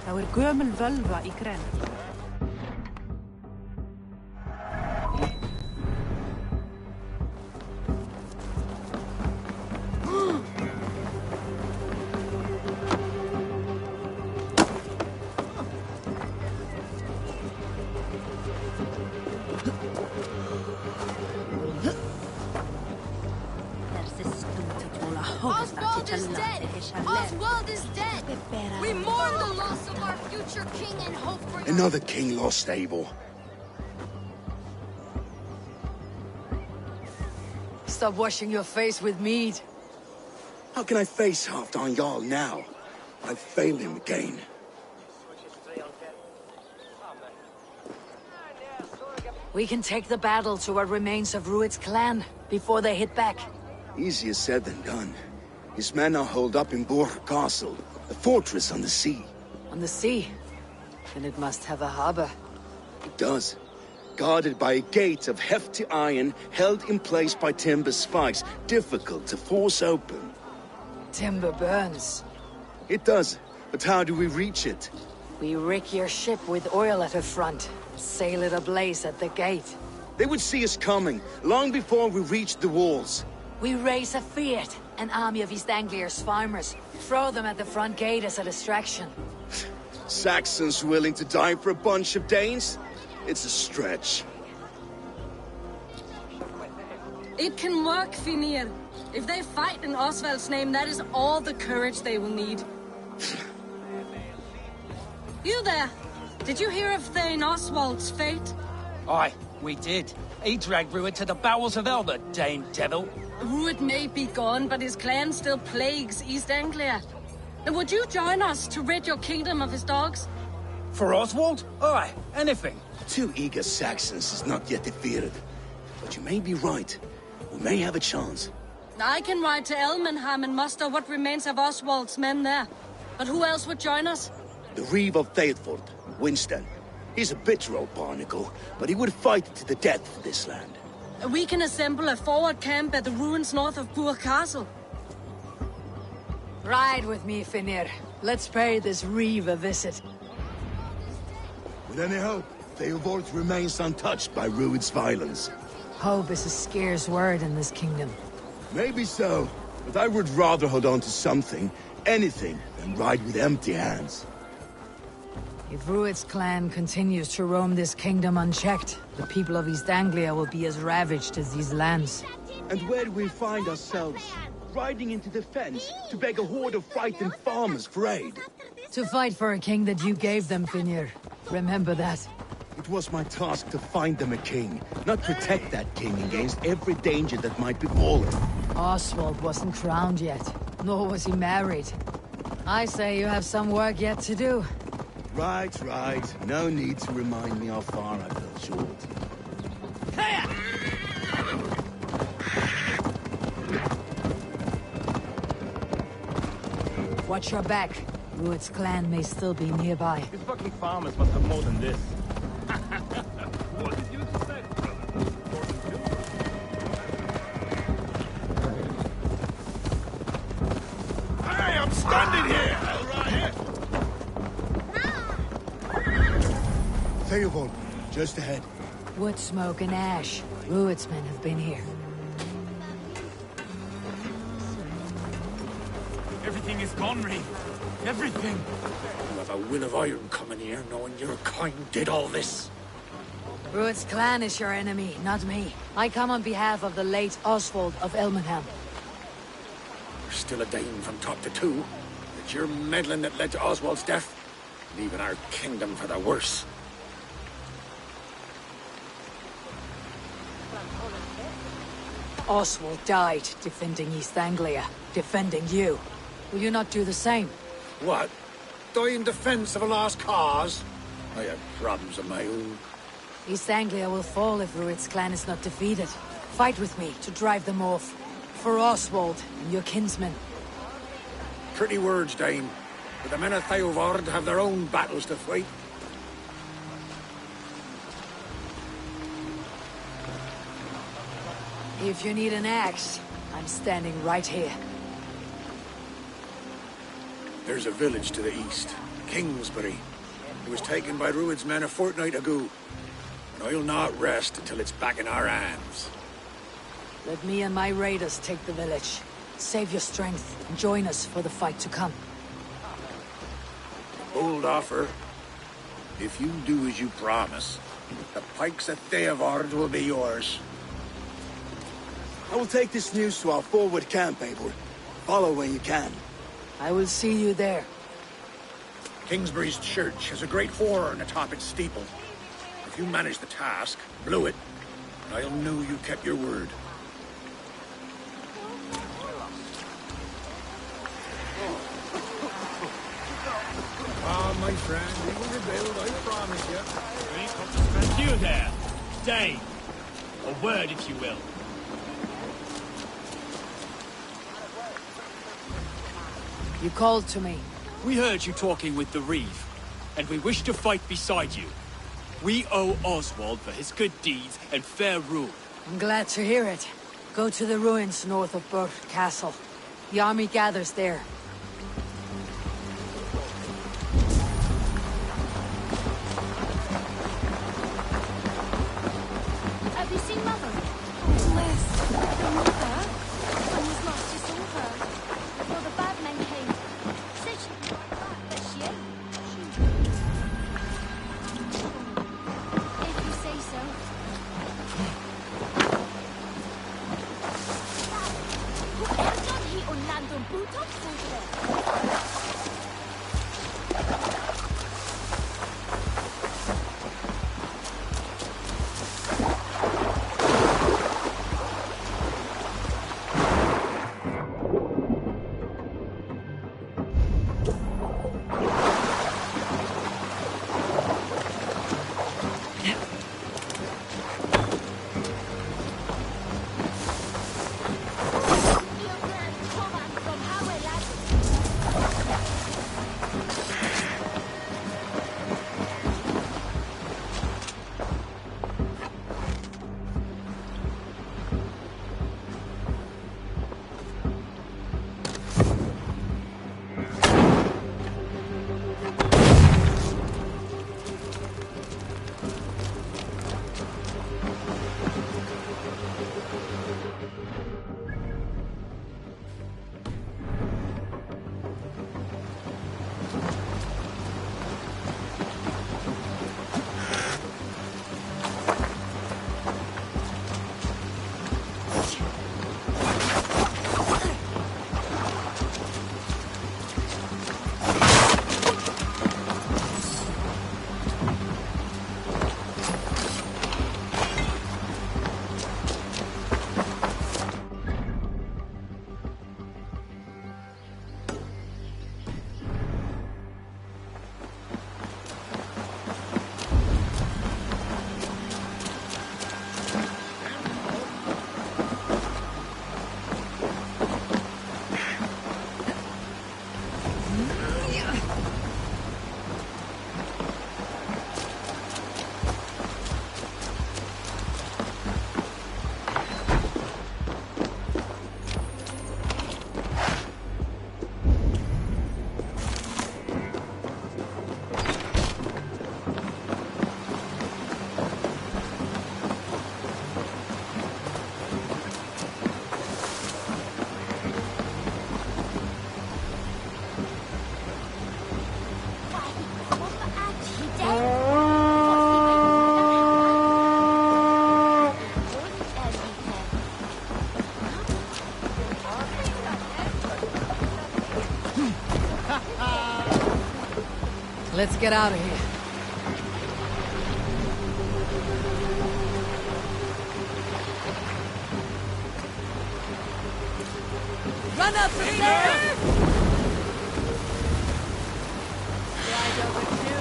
Það gömul völva í grennd. Oswald is dead! Oswald is dead! We mourn the loss of our future king and hope for your... Another king lost, Abel. Stop washing your face with mead. How can I face Halfdan Jarl now? I failed him again. We can take the battle to what remains of Rued's clan before they hit back. Easier said than done. His men are holed up in Borg Castle, a fortress on the sea. On the sea? Then it must have a harbor. It does. Guarded by a gate of hefty iron, held in place by timber spikes, difficult to force open. Timber burns. It does, but how do we reach it? We rig your ship with oil at her front, sail it ablaze at the gate. They would see us coming, long before we reached the walls. We raise a fiat, an army of East Anglia's farmers. Throw them at the front gate as a distraction. Saxons willing to die for a bunch of Danes? It's a stretch. It can work, Finir. If they fight in Oswald's name, that is all the courage they will need. You there! Did you hear of Thane Oswald's fate? Aye, we did. He dragged Rued to the bowels of hell, the Dane devil. Rued may be gone, but his clan still plagues East Anglia. And would you join us to rid your kingdom of his dogs? For Oswald? Aye, anything. 2 eager Saxons is not yet defeated. But you may be right. We may have a chance. I can ride to Elmenham and muster what remains of Oswald's men there. But who else would join us? The Reeve of Thetford, Winston. He's a bitter old barnacle, but he would fight to the death for this land. We can assemble a forward camp at the ruins north of Burg Castle. Ride with me, Finir. Let's pay this Reeve a visit. With any hope, Theobald remains untouched by Rued's violence. Hope is a scarce word in this kingdom. Maybe so, but I would rather hold on to something, anything, than ride with empty hands. If Rued's clan continues to roam this kingdom unchecked, the people of East Anglia will be as ravaged as these lands. And where do we find ourselves? Riding into the fence to beg a horde of frightened farmers for aid? To fight for a king that you gave them, Finnr. Remember that. It was my task to find them a king, not protect that king against every danger that might befall him. Oswald wasn't crowned yet, nor was he married. I say you have some work yet to do. Right. No need to remind me how far I fell short. Watch your back. Rued's clan may still be nearby. These fucking farmers must have more than this. What did you expect, brother? Hey, I'm standing here! Theobald, just ahead. Wood smoke and ash. Rued's men have been here. Everything is gone, Reeve. Everything. You have a will of iron coming here, knowing your kind did all this. Rued's clan is your enemy, not me. I come on behalf of the late Oswald of Elmenham. You're still a Dane from top to two. It's your meddling that led to Oswald's death, leaving our kingdom for the worse. Oswald died defending East Anglia, defending you. Will you not do the same? What? Die in defense of a lost cause? I have problems of my own. East Anglia will fall if Rued's clan is not defeated. Fight with me to drive them off. For Oswald and your kinsmen. Pretty words, Dane. But the men of Theovard have their own battles to fight. If you need an axe, I'm standing right here. There's a village to the east, Kingsbury. It was taken by Rued's men a fortnight ago. And I'll not rest until it's back in our hands. Let me and my raiders take the village. Save your strength and join us for the fight to come. Bold offer. If you do as you promise, the pikes at Theovard will be yours. I will take this news to our forward camp, Abel. Follow when you can. I will see you there. Kingsbury's church has a great horn atop its steeple. If you manage the task, blew it, I'll know you kept your word. Ah, my friend, we will rebuild, I promise you. We ain't come to spend you there. Dane. A word, if you will. You called to me. We heard you talking with the Reeve, and we wish to fight beside you. We owe Oswald for his good deeds and fair rule. I'm glad to hear it. Go to the ruins north of Burke Castle. The army gathers there. Have you seen Mother? Oh, bless. Your mother? Someone's lost his over. Before the bad men came. Said she'd be right back, but she ain't. If you say so. John he on land on boot up over there. Let's get out of here. Run up the stairs! Wide open too.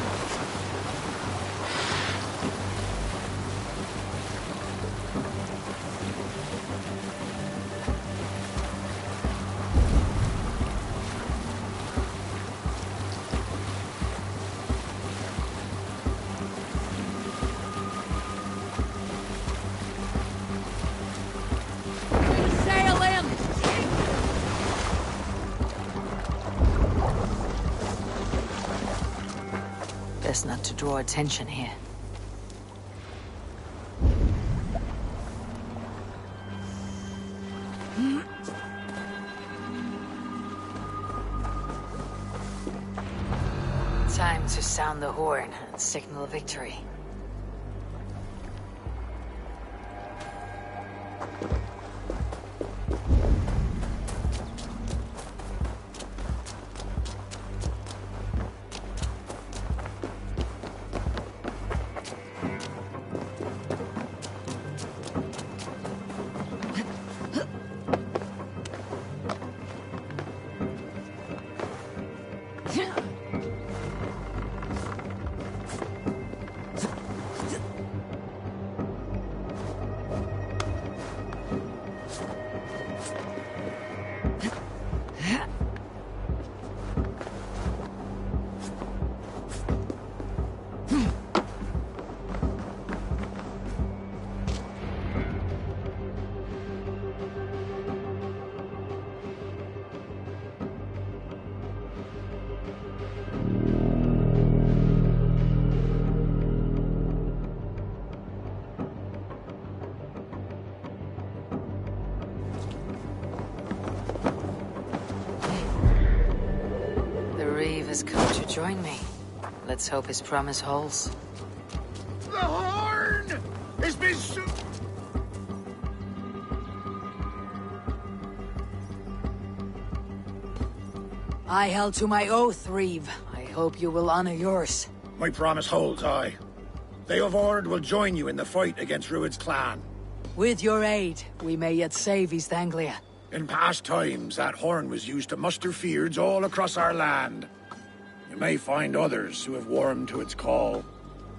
Sail in! Best not to draw attention here. Time to sound the horn and signal victory. Has come to join me. Let's hope his promise holds. The horn has been I held to my oath, Reeve. I hope you will honor yours. My promise holds, aye. They of Ord will join you in the fight against Rued's clan. With your aid, we may yet save East Anglia. In past times, that horn was used to muster fyrds all across our land. You may find others who have warmed to its call.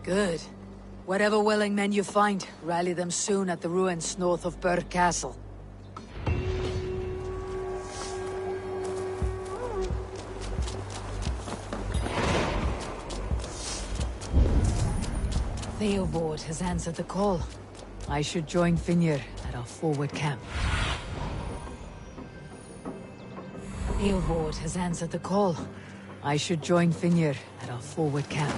Good. Whatever willing men you find, rally them soon at the ruins north of Burg Castle. Theobald has answered the call. I should join Finnr at our forward camp. Theobald has answered the call. I should join Finnr at our forward camp.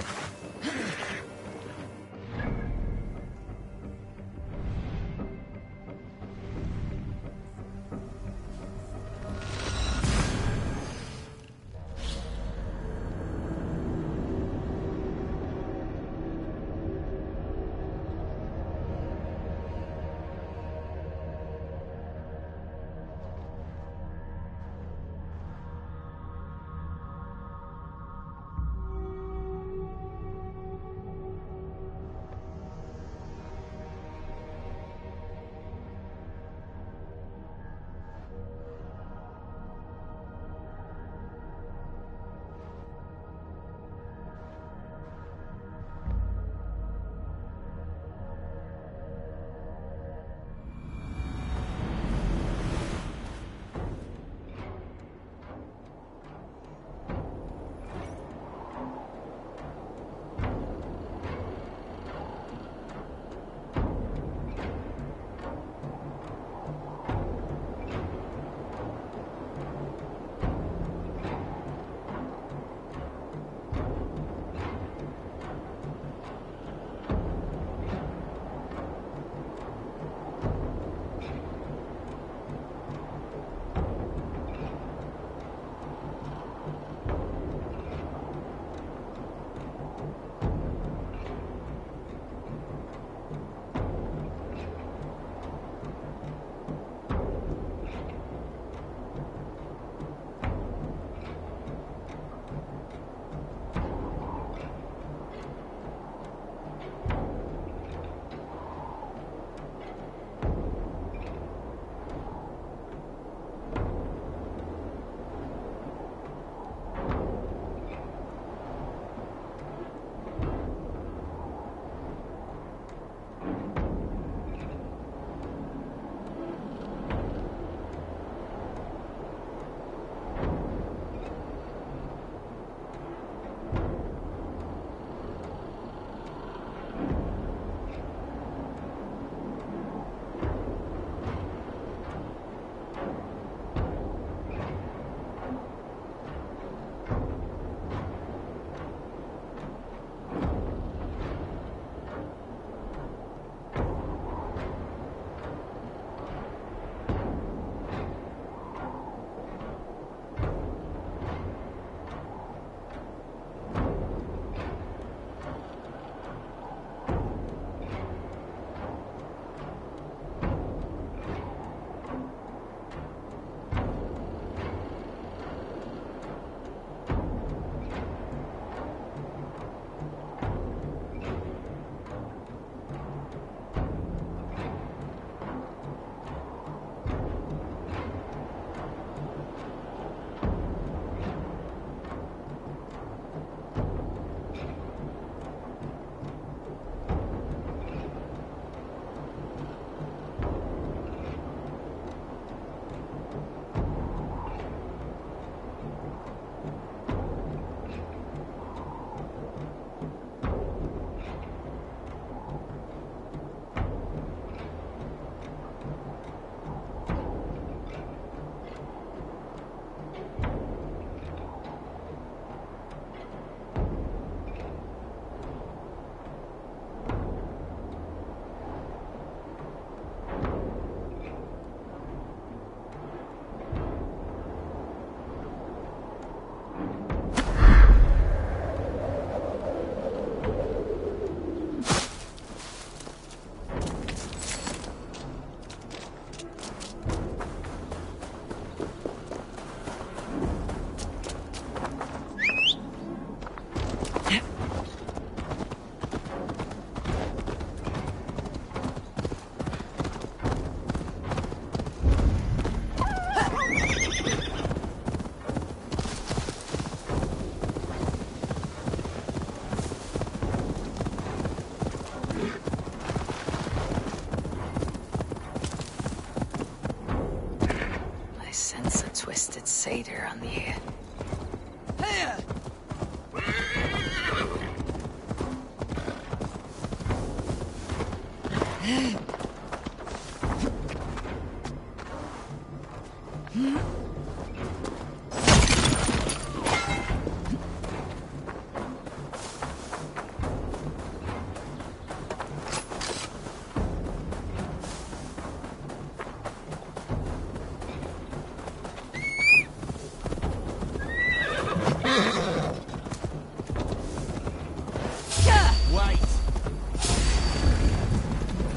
satyr on the head.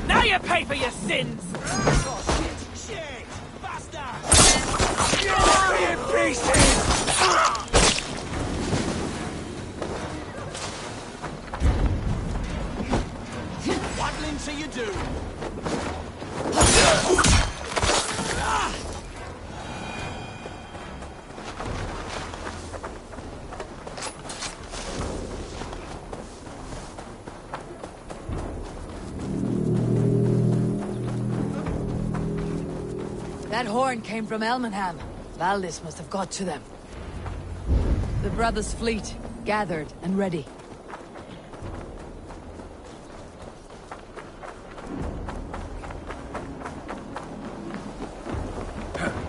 Now you pay for your sins! Oh, shit! Faster! Be in pieces! Waddling till you do. That horn came from Elmenham. Valdis must have got to them. The brothers' fleet, gathered and ready.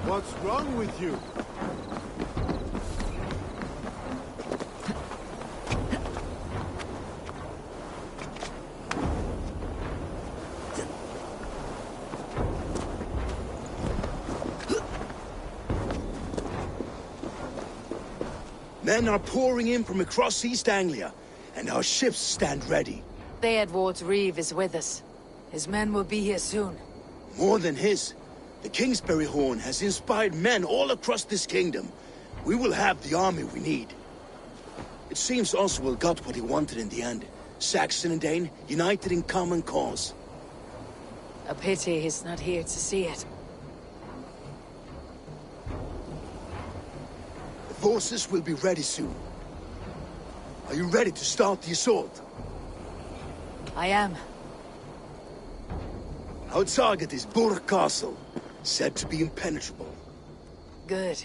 What's wrong with you? Men are pouring in from across East Anglia, and our ships stand ready. Theodward's Reeve is with us. His men will be here soon. More than his. The Kingsbury Horn has inspired men all across this kingdom. We will have the army we need. It seems Oswald got what he wanted in the end. Saxon and Dane united in common cause. A pity he's not here to see it. The forces will be ready soon. Are you ready to start the assault? I am. Our target is Burg Castle, said to be impenetrable. Good.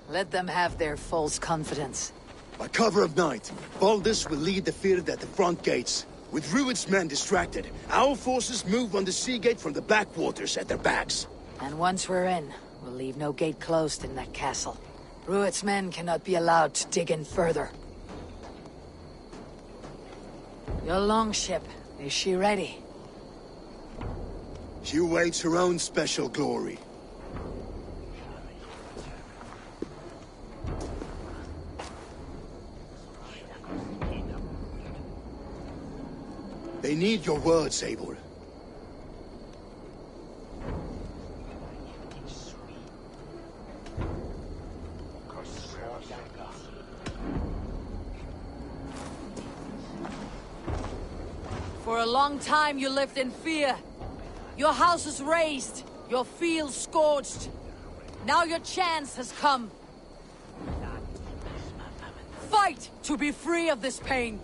Let them have their false confidence. By cover of night, Baldus will lead the field at the front gates. With Rued's men distracted, our forces move on the sea gate from the backwaters at their backs. And once we're in, we'll leave no gate closed in that castle. Rued's men cannot be allowed to dig in further. Your longship, is she ready? She awaits her own special glory. They need your words, Eivor. For a long time you lived in fear. Your houses razed, your fields scorched. Now your chance has come. Fight to be free of this pain.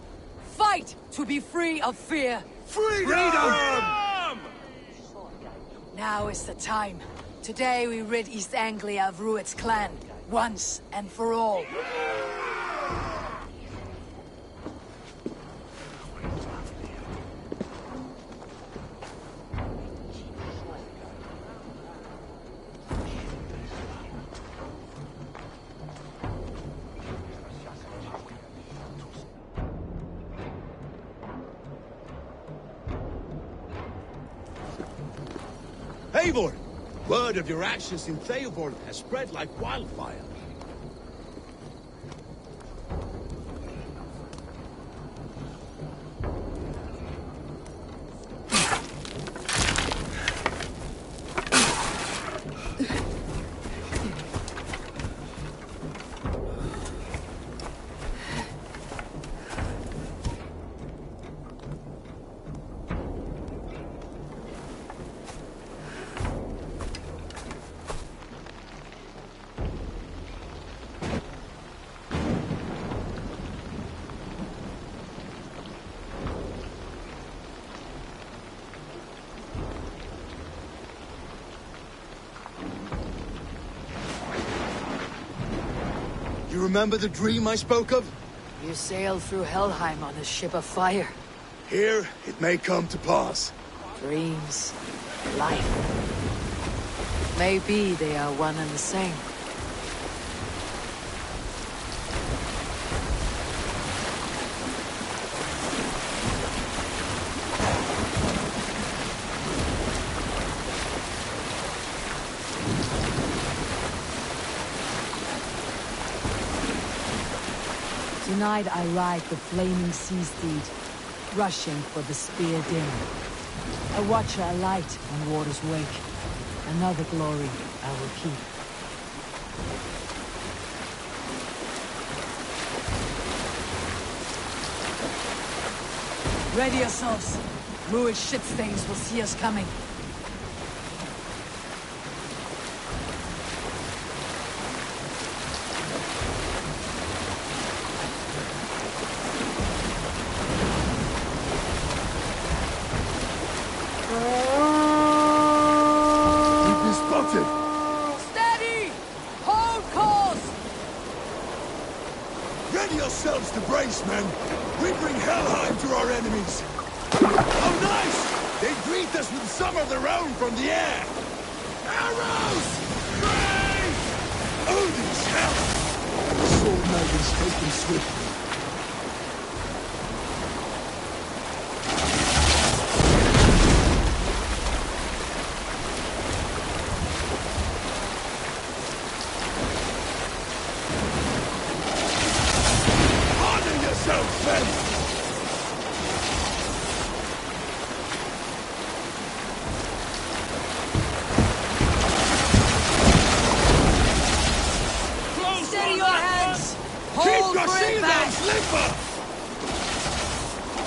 Fight to be free of fear. Freedom! Now is the time. Today we rid East Anglia of Rued's clan, once and for all. Eivor! Word of your actions in Theoborg has spread like wildfire. remember the dream I spoke of? You sailed through Helheim on a ship of fire. Here, it may come to pass. Dreams. Life. Maybe they are one and the same. Tonight I ride the flaming sea steed, rushing for the spear dim. A watcher alight when waters wake. Another glory I will keep. Ready yourselves. Ruined ship stains will see us coming. Steady! Hold course! Ready yourselves to brace, men. We bring Helheim to our enemies. Oh, nice! They greet us with some of their own from the air. Arrows! Rain! Odin's help! The sword maidens take them swiftly. Steady your hands! Hold Keep your for it back! shields limber!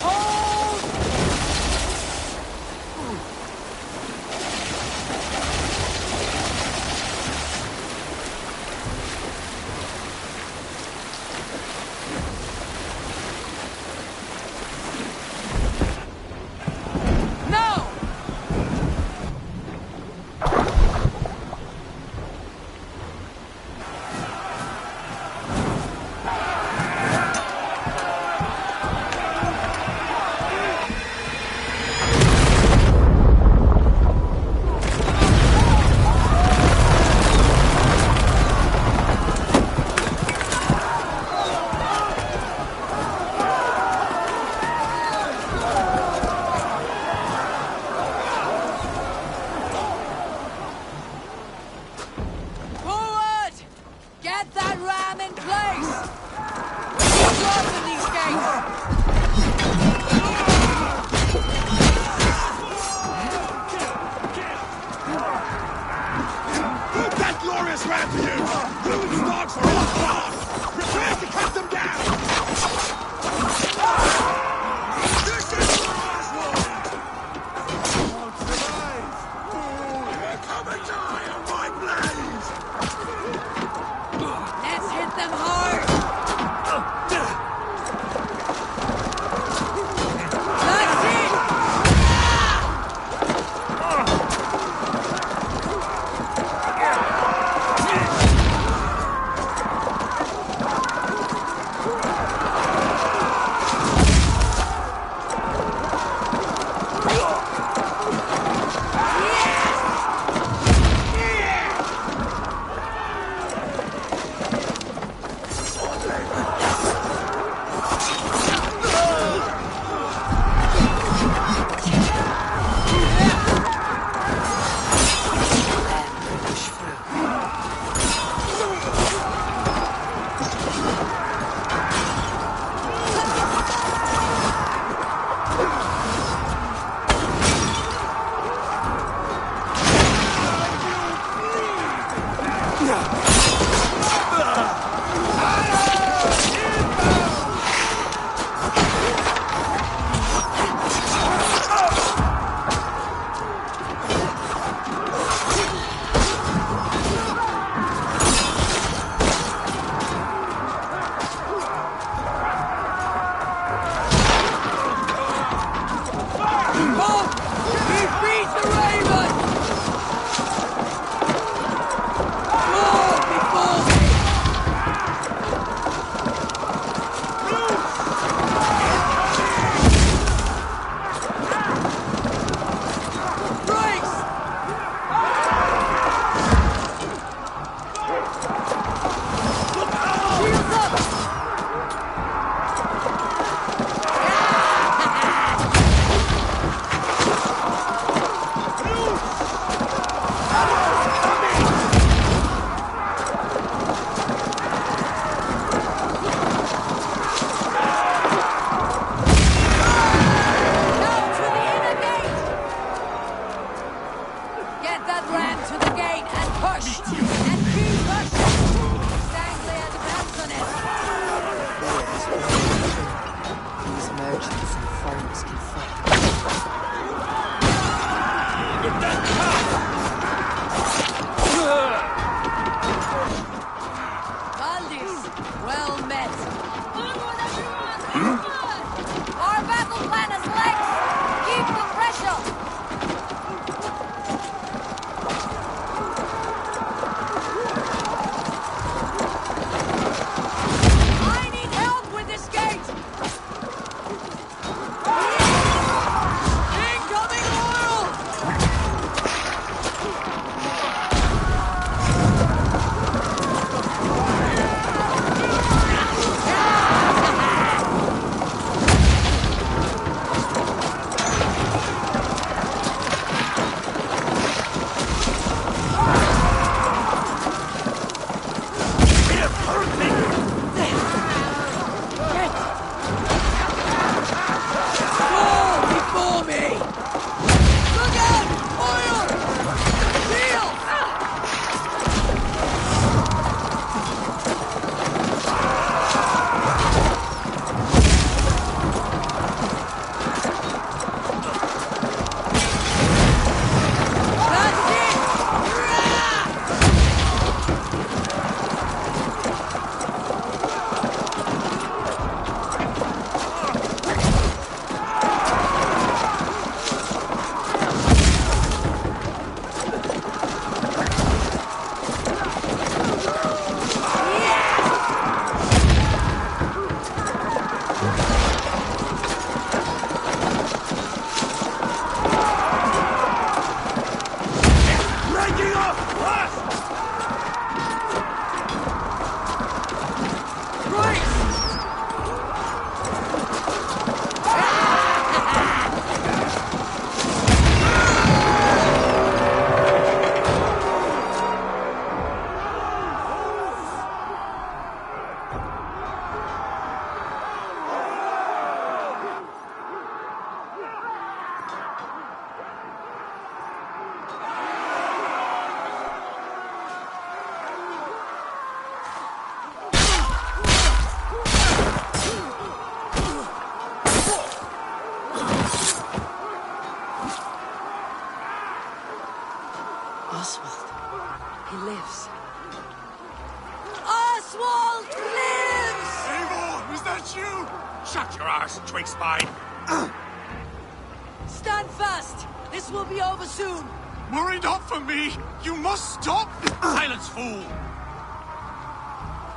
Hold! No! It's you! Shut your arse, twig spine! Stand fast! This will be over soon! Worry not for me! You must stop! Silence, fool!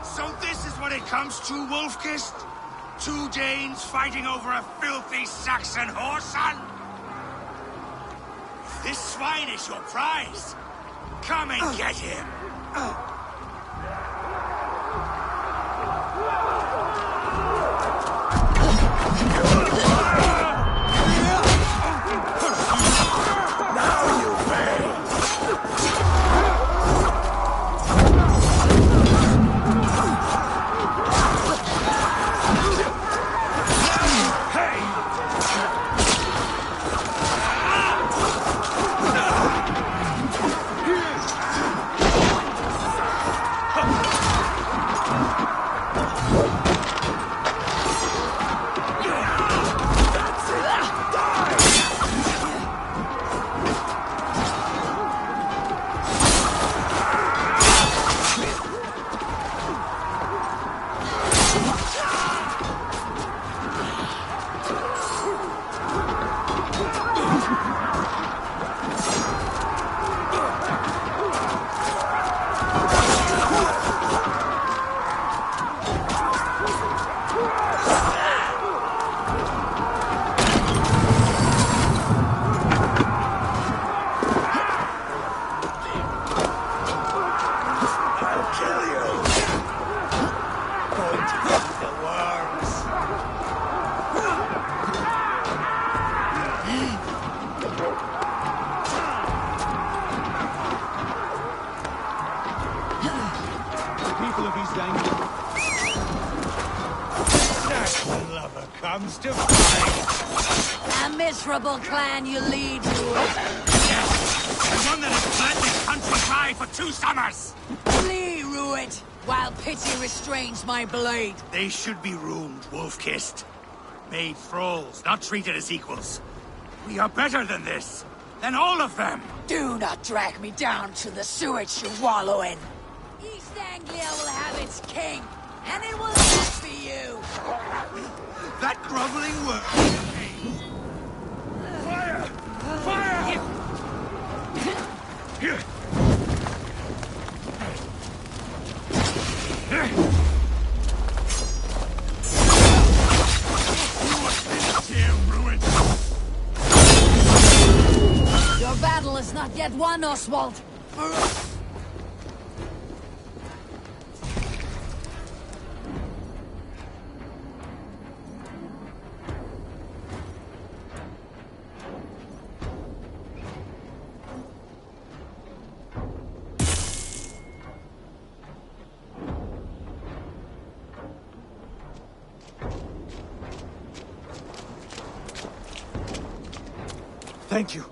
So this is what it comes to, Wolf-Kissed? 2 Danes fighting over a filthy Saxon whoreson? This swine is your prize! Come and get him! A miserable clan you lead, Ruit. The one that has bled this country dry for 2 summers! Flee, Ruit, while pity restrains my blade. They should be ruined, Wolf-Kissed. Made thralls, not treated as equals. We are better than this. Than all of them. Do not drag me down to the sewage you wallow in. East Anglia will have its king, and it will not be you. That groveling word. Fire! Fire! Your battle is not yet won, Oswald. Thank you.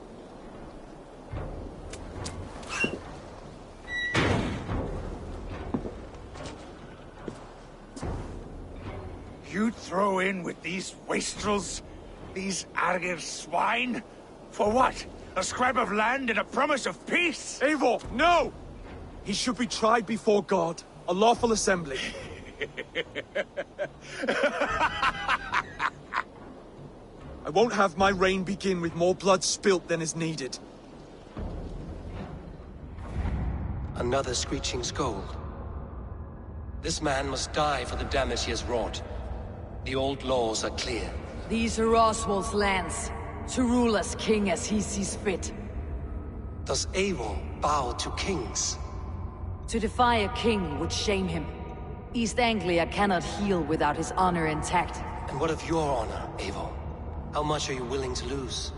You throw in with these wastrels? These Argir swine? For what? A scrap of land and a promise of peace? Eivor, no! He should be tried before God, a lawful assembly. I won't have my reign begin with more blood spilt than is needed. Another screeching scold. This man must die for the damage he has wrought. The old laws are clear. These are Oswald's lands, to rule as king as he sees fit. Does Eivor bow to kings? To defy a king would shame him. East Anglia cannot heal without his honor intact. And what of your honor, Eivor? How much are you willing to lose?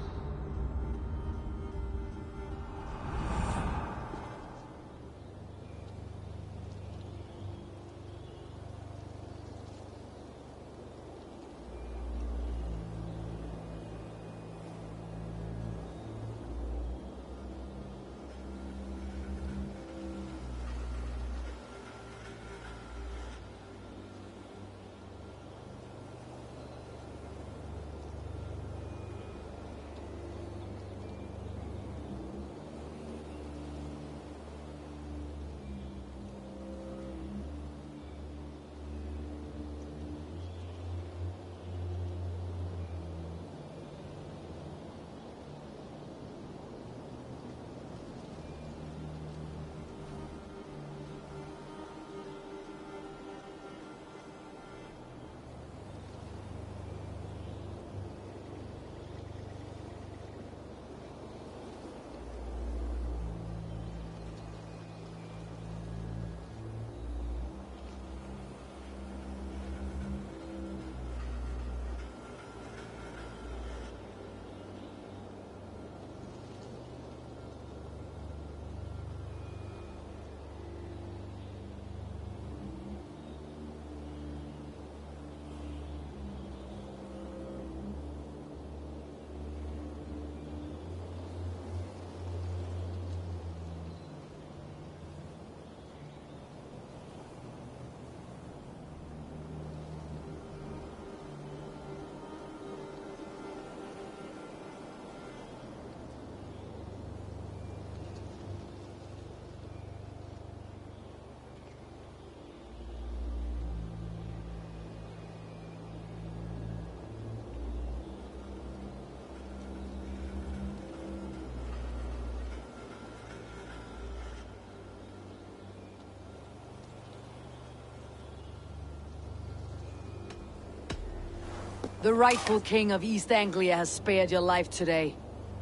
The rightful king of East Anglia has spared your life today,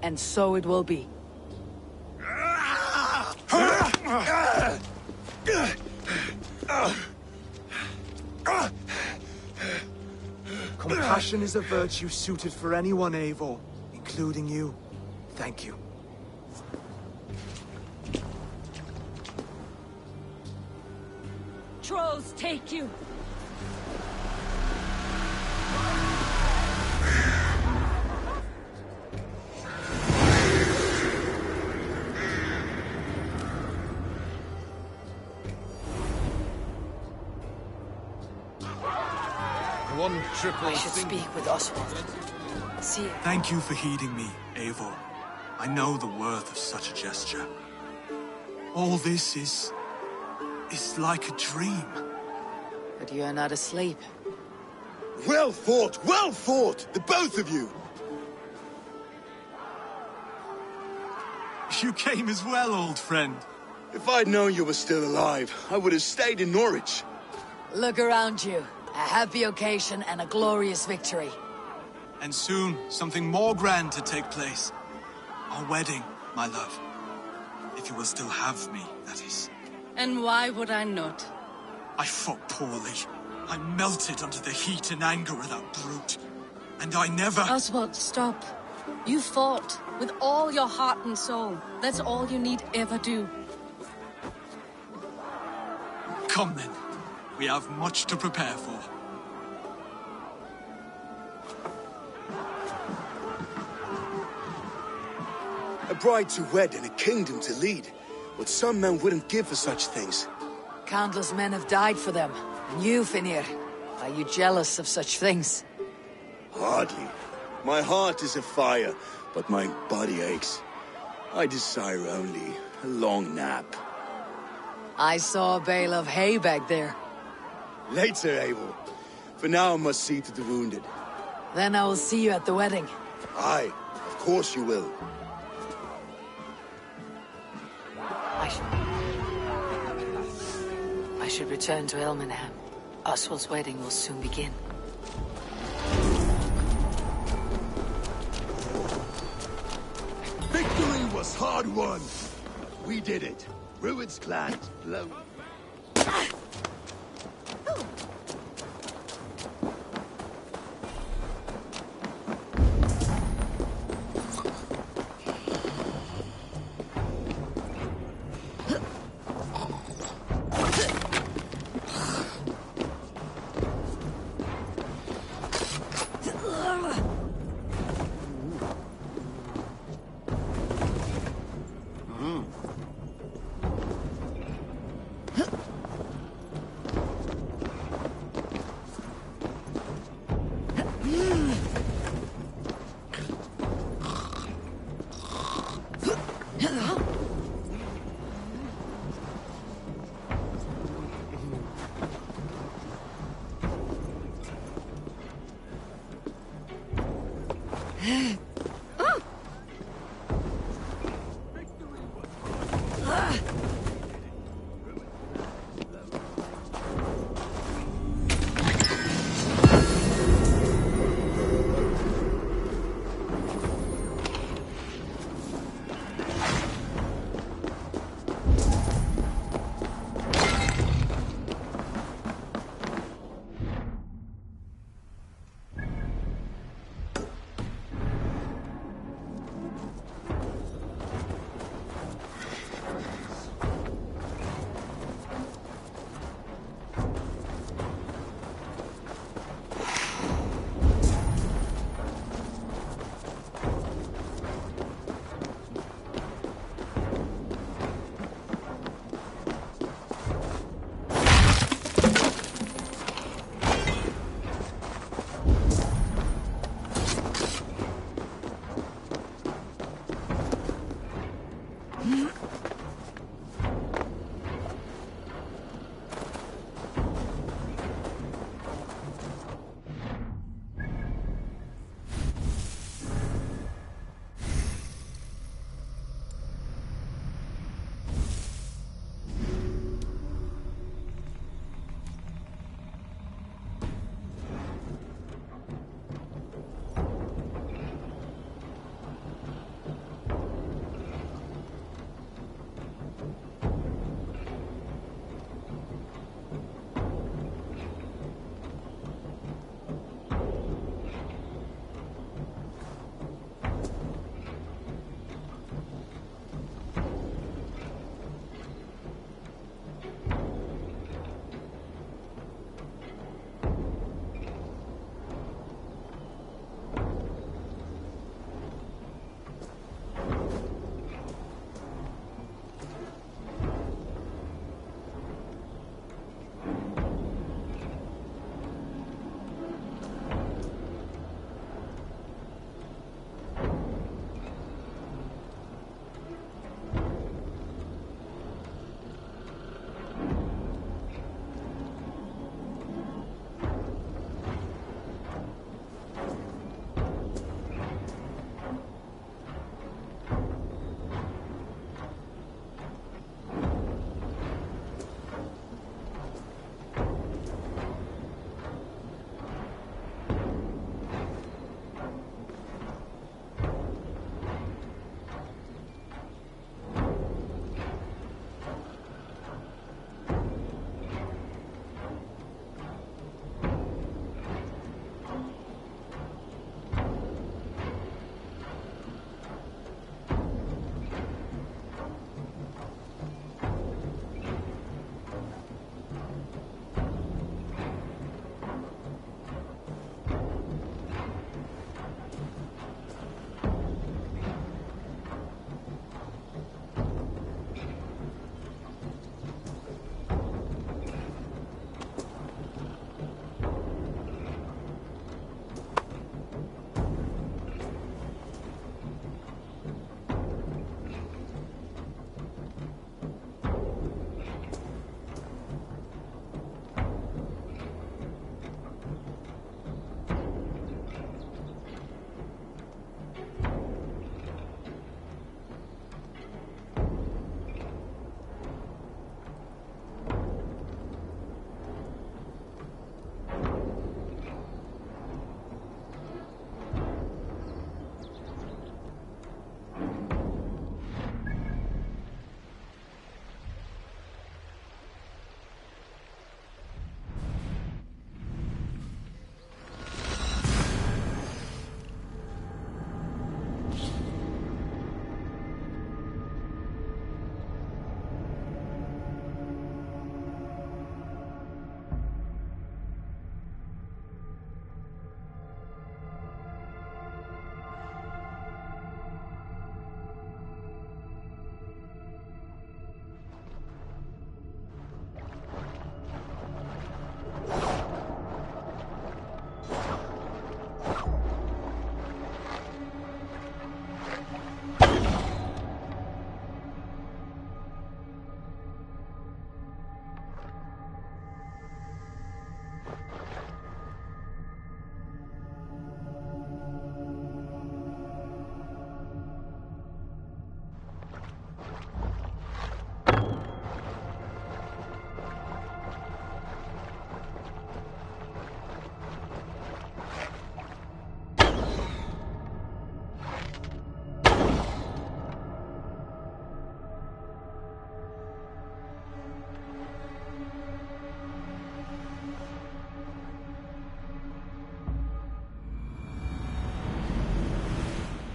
and so it will be. Compassion is a virtue suited for anyone, Eivor, including you. Thank you. Trolls take you! One triple I should speak with Oswald. See you. Thank you for heeding me, Eivor. I know the worth of such a gesture. All this is like a dream. But you are not asleep. Well fought! Well fought! The both of you! You came as well, old friend. If I'd known you were still alive, I would have stayed in Norwich. Look around you. A happy occasion and a glorious victory. And soon, something more grand to take place. Our wedding, my love. If you will still have me, that is. And why would I not? I fought poorly. I melted under the heat and anger of that brute. And I never... Oswald, stop. You fought with all your heart and soul. That's all you need ever do. Come then. We have much to prepare for. A bride to wed and a kingdom to lead. What some men wouldn't give for such things. Countless men have died for them. And you, Finir, are you jealous of such things? Hardly. My heart is afire, but my body aches. I desire only a long nap. I saw a bale of hay back there. Later, Eivor. For now, I must see to the wounded. Then I will see you at the wedding. Aye, of course you will. I should return to Elmenham. Oswald's wedding will soon begin. Victory was hard won. We did it. Rued's clan blow.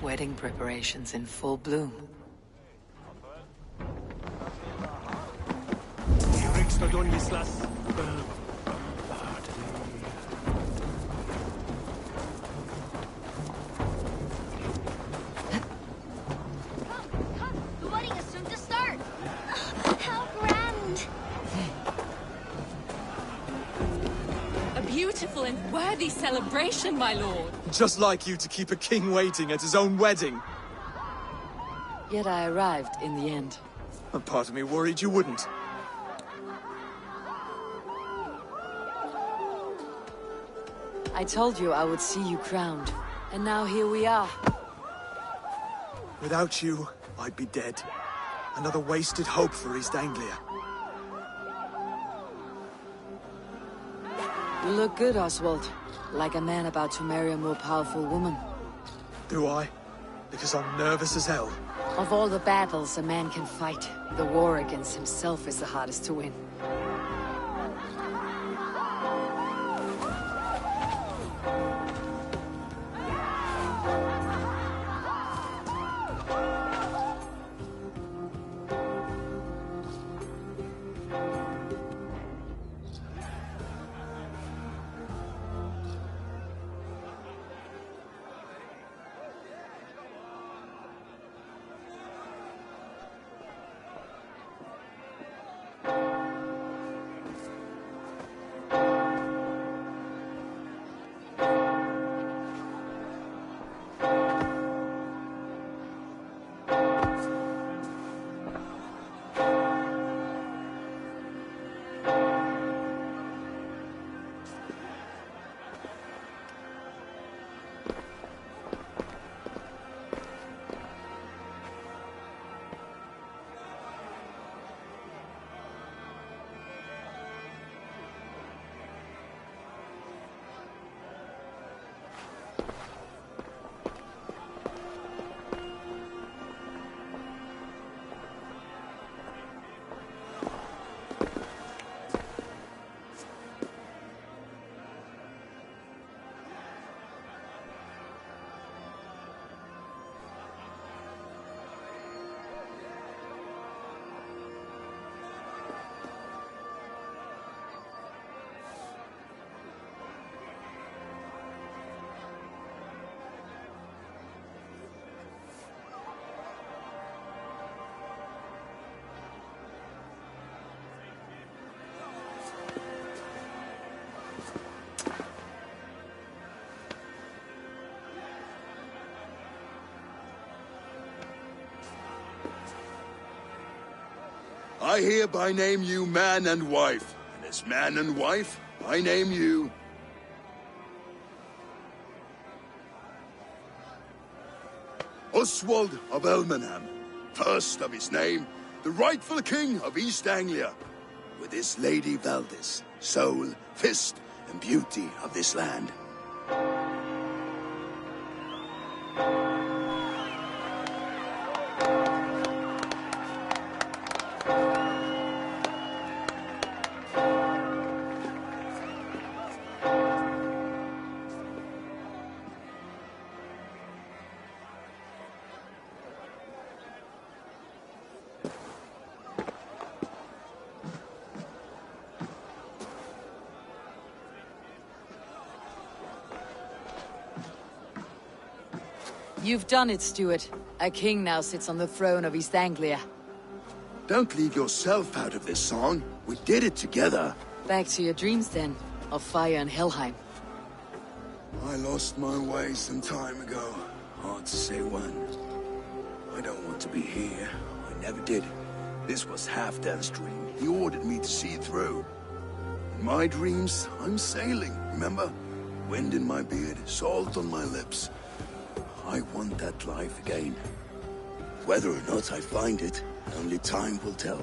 Wedding preparations in full bloom. The wedding is soon to start. How grand! A beautiful and worthy celebration, my lord. Just like you to keep a king waiting at his own wedding. Yet I arrived in the end. A part of me worried you wouldn't. I told you I would see you crowned, and now here we are. Without you, I'd be dead. Another wasted hope for East Anglia. You look good, Oswald. Like a man about to marry a more powerful woman. Do I? Because I'm nervous as hell. Of all the battles a man can fight, the war against himself is the hardest to win. I hereby name you man and wife, and as man and wife, I name you... Oswald of Elmenham, first of his name, the rightful king of East Anglia, with his lady Valdis, soul, fist, and beauty of this land. You've done it, Stuart. A king now sits on the throne of East Anglia. Don't leave yourself out of this song. We did it together. Back to your dreams, then, of fire and Helheim. I lost my way some time ago. Hard to say when. I don't want to be here. I never did. This was Halfdan's dream. He ordered me to see it through. In my dreams, I'm sailing, remember? Wind in my beard, salt on my lips. I want that life again. Whether or not I find it, only time will tell.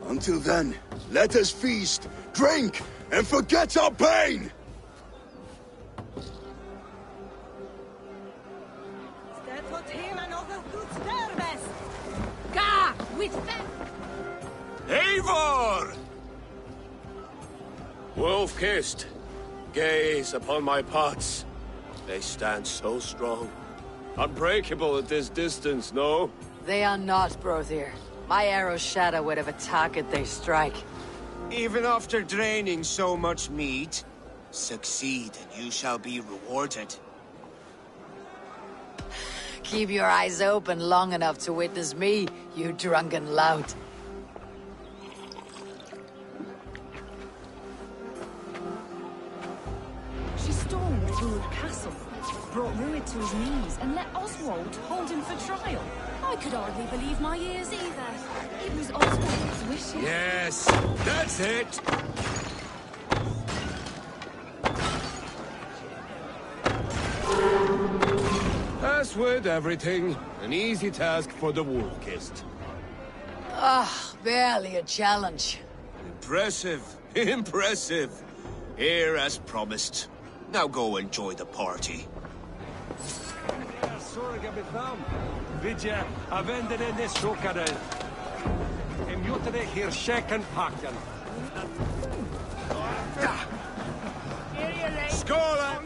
Until then, let us feast, drink, and forget our pain! Eivor! Wolf-kissed, gaze upon my pots. They stand so strong, Unbreakable at this distance, no? They are not, Brother. My arrows shatter whatever target they strike. Even after draining so much meat, succeed and you shall be rewarded. Keep your eyes open long enough to witness me, you drunken lout. She stormed through a castle, brought Rued to his knees, and let Oswald hold him for trial. I could hardly believe my ears either. It was Oswald's wishes. Yes, that's it! As with everything, an easy task for the Wolf-Kissed. Ah, barely a challenge. Impressive, impressive. Here as promised. Now go enjoy the party. Vidje, avendere ne sokade. Emjutere hier shekken pakken.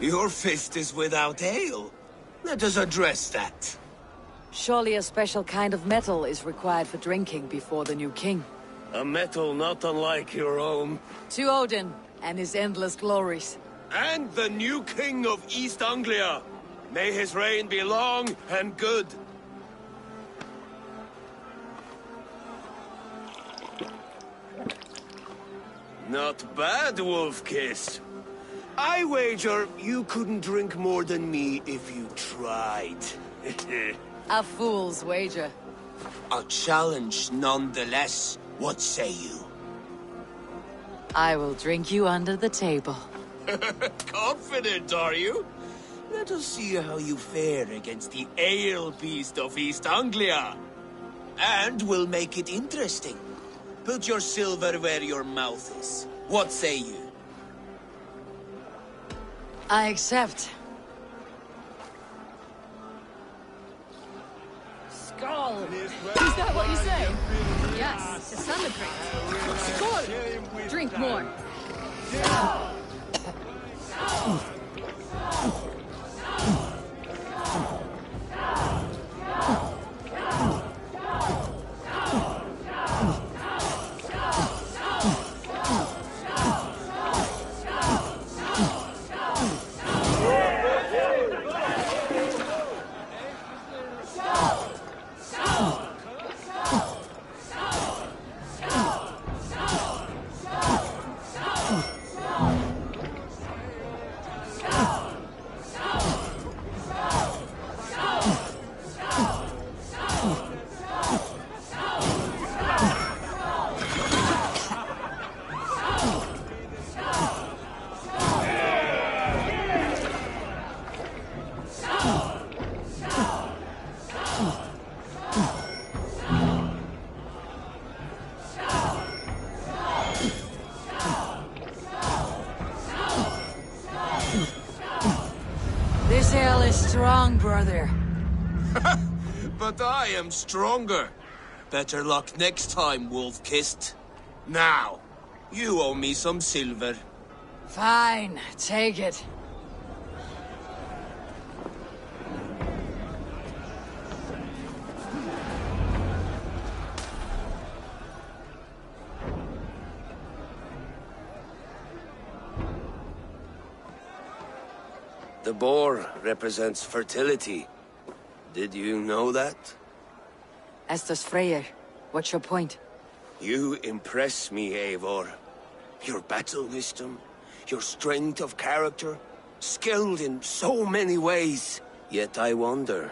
Your fist is without ale. Let us address that. Surely a special kind of metal is required for drinking before the new king. A metal not unlike your own. To Odin and his endless glories. And the new king of East Anglia. May his reign be long and good. Not bad, Wolf-Kissed. I wager you couldn't drink more than me if you tried. A fool's wager. A challenge nonetheless. What say you? I will drink you under the table. Confident, are you? Let us see how you fare against the ale beast of East Anglia. And we'll make it interesting. Put your silver where your mouth is. What say you? I accept. Skull! Is that what you say? Yes, to celebrate. Skull! Drink more. This ale is strong, brother. But I am stronger. Better luck next time, Wolf-Kissed. Now, you owe me some silver. Fine, take it. The boar represents fertility. Did you know that? As does Freyr. What's your point? You impress me, Eivor. Your battle wisdom, your strength of character, skilled in so many ways. Yet I wonder,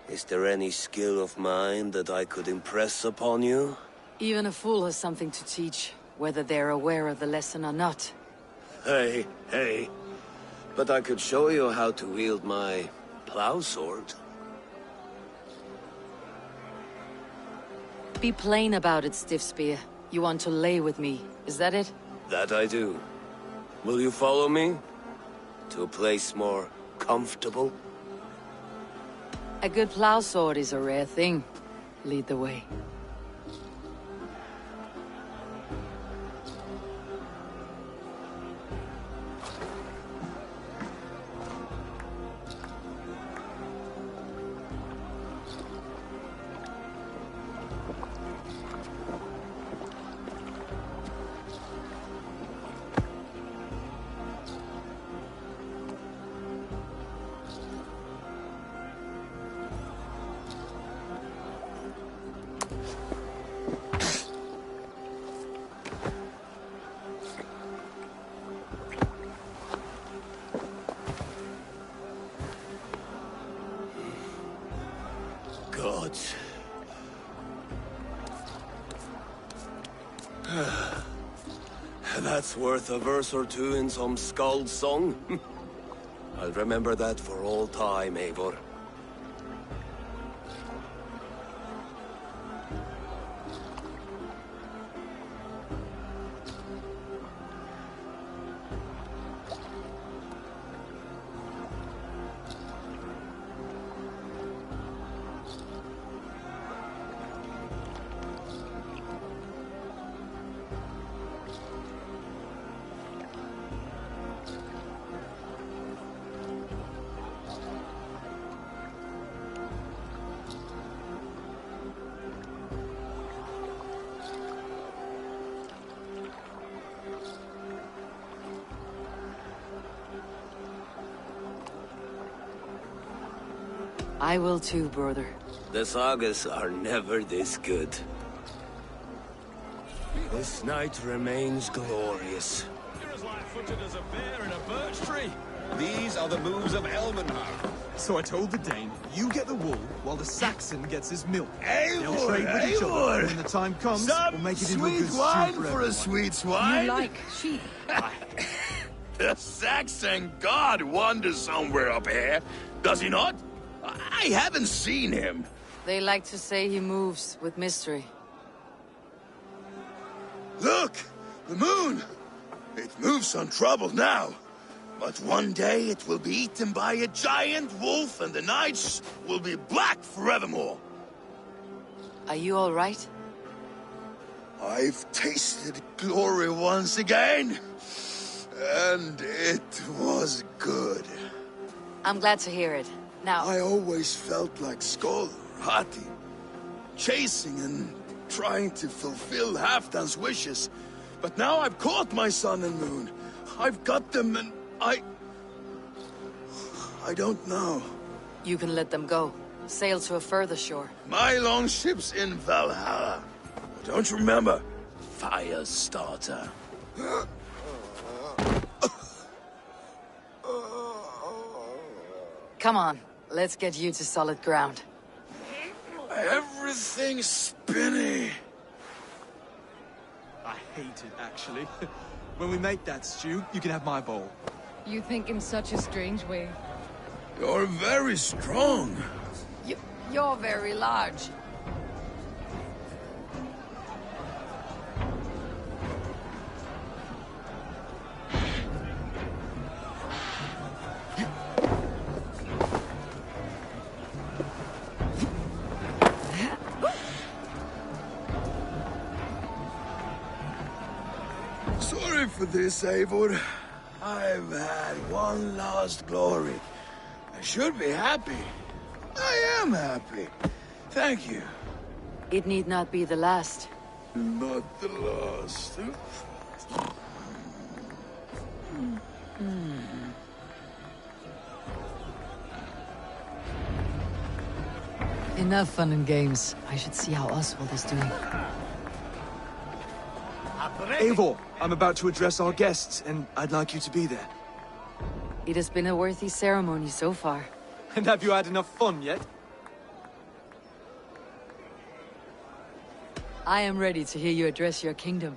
is there any skill of mine that I could impress upon you? Even a fool has something to teach, whether they're aware of the lesson or not. Hey. But I could show you how to wield my plow sword. Be plain about it, Stiffspear. You want to lay with me, is that it? That I do. Will you follow me? To a place more comfortable? A good plow sword is a rare thing. Lead the way. But... That's worth a verse or two in some skald's song. I'll remember that for all time, Eivor. I will too, brother. The sagas are never this good. This night remains glorious. You're as light-footed as a bear in a birch tree. These are the moves of Elmenhard. So I told the Dane, you get the wool, while the Saxon gets his milk. Eivor, They'll trade with each other, Eivor! and when the time comes, Some we'll make it into a sweet good stew wine for for a everyone. sweet swine. You like sheep? The Saxon god wanders somewhere up here, does he not? I haven't seen him. They like to say he moves with mystery. Look! The moon! It moves untroubled now. But one day it will be eaten by a giant wolf and the nights will be black forevermore. Are you all right? I've tasted glory once again. And it was good. I'm glad to hear it. Now... I always felt like Skoll, Hati, chasing and trying to fulfill Halfdan's wishes. But now I've caught my sun and moon. I've got them and I don't know. You can let them go. Sail to a further shore. My longship's in Valhalla. Don't you remember? Firestarter. Come on, let's get you to solid ground. Everything's spinny. I hate it, actually. When we make that stew, you can have my bowl. You think in such a strange way. You're very strong. You're very large. Sorry for this, Eivor. I've had one last glory. I should be happy. I am happy. Thank you. It need not be the last. Not the last. Enough fun and games. I should see how Oswald is doing. Eivor, I'm about to address our guests, and I'd like you to be there. It has been a worthy ceremony so far. And have you had enough fun yet? I am ready to hear you address your kingdom.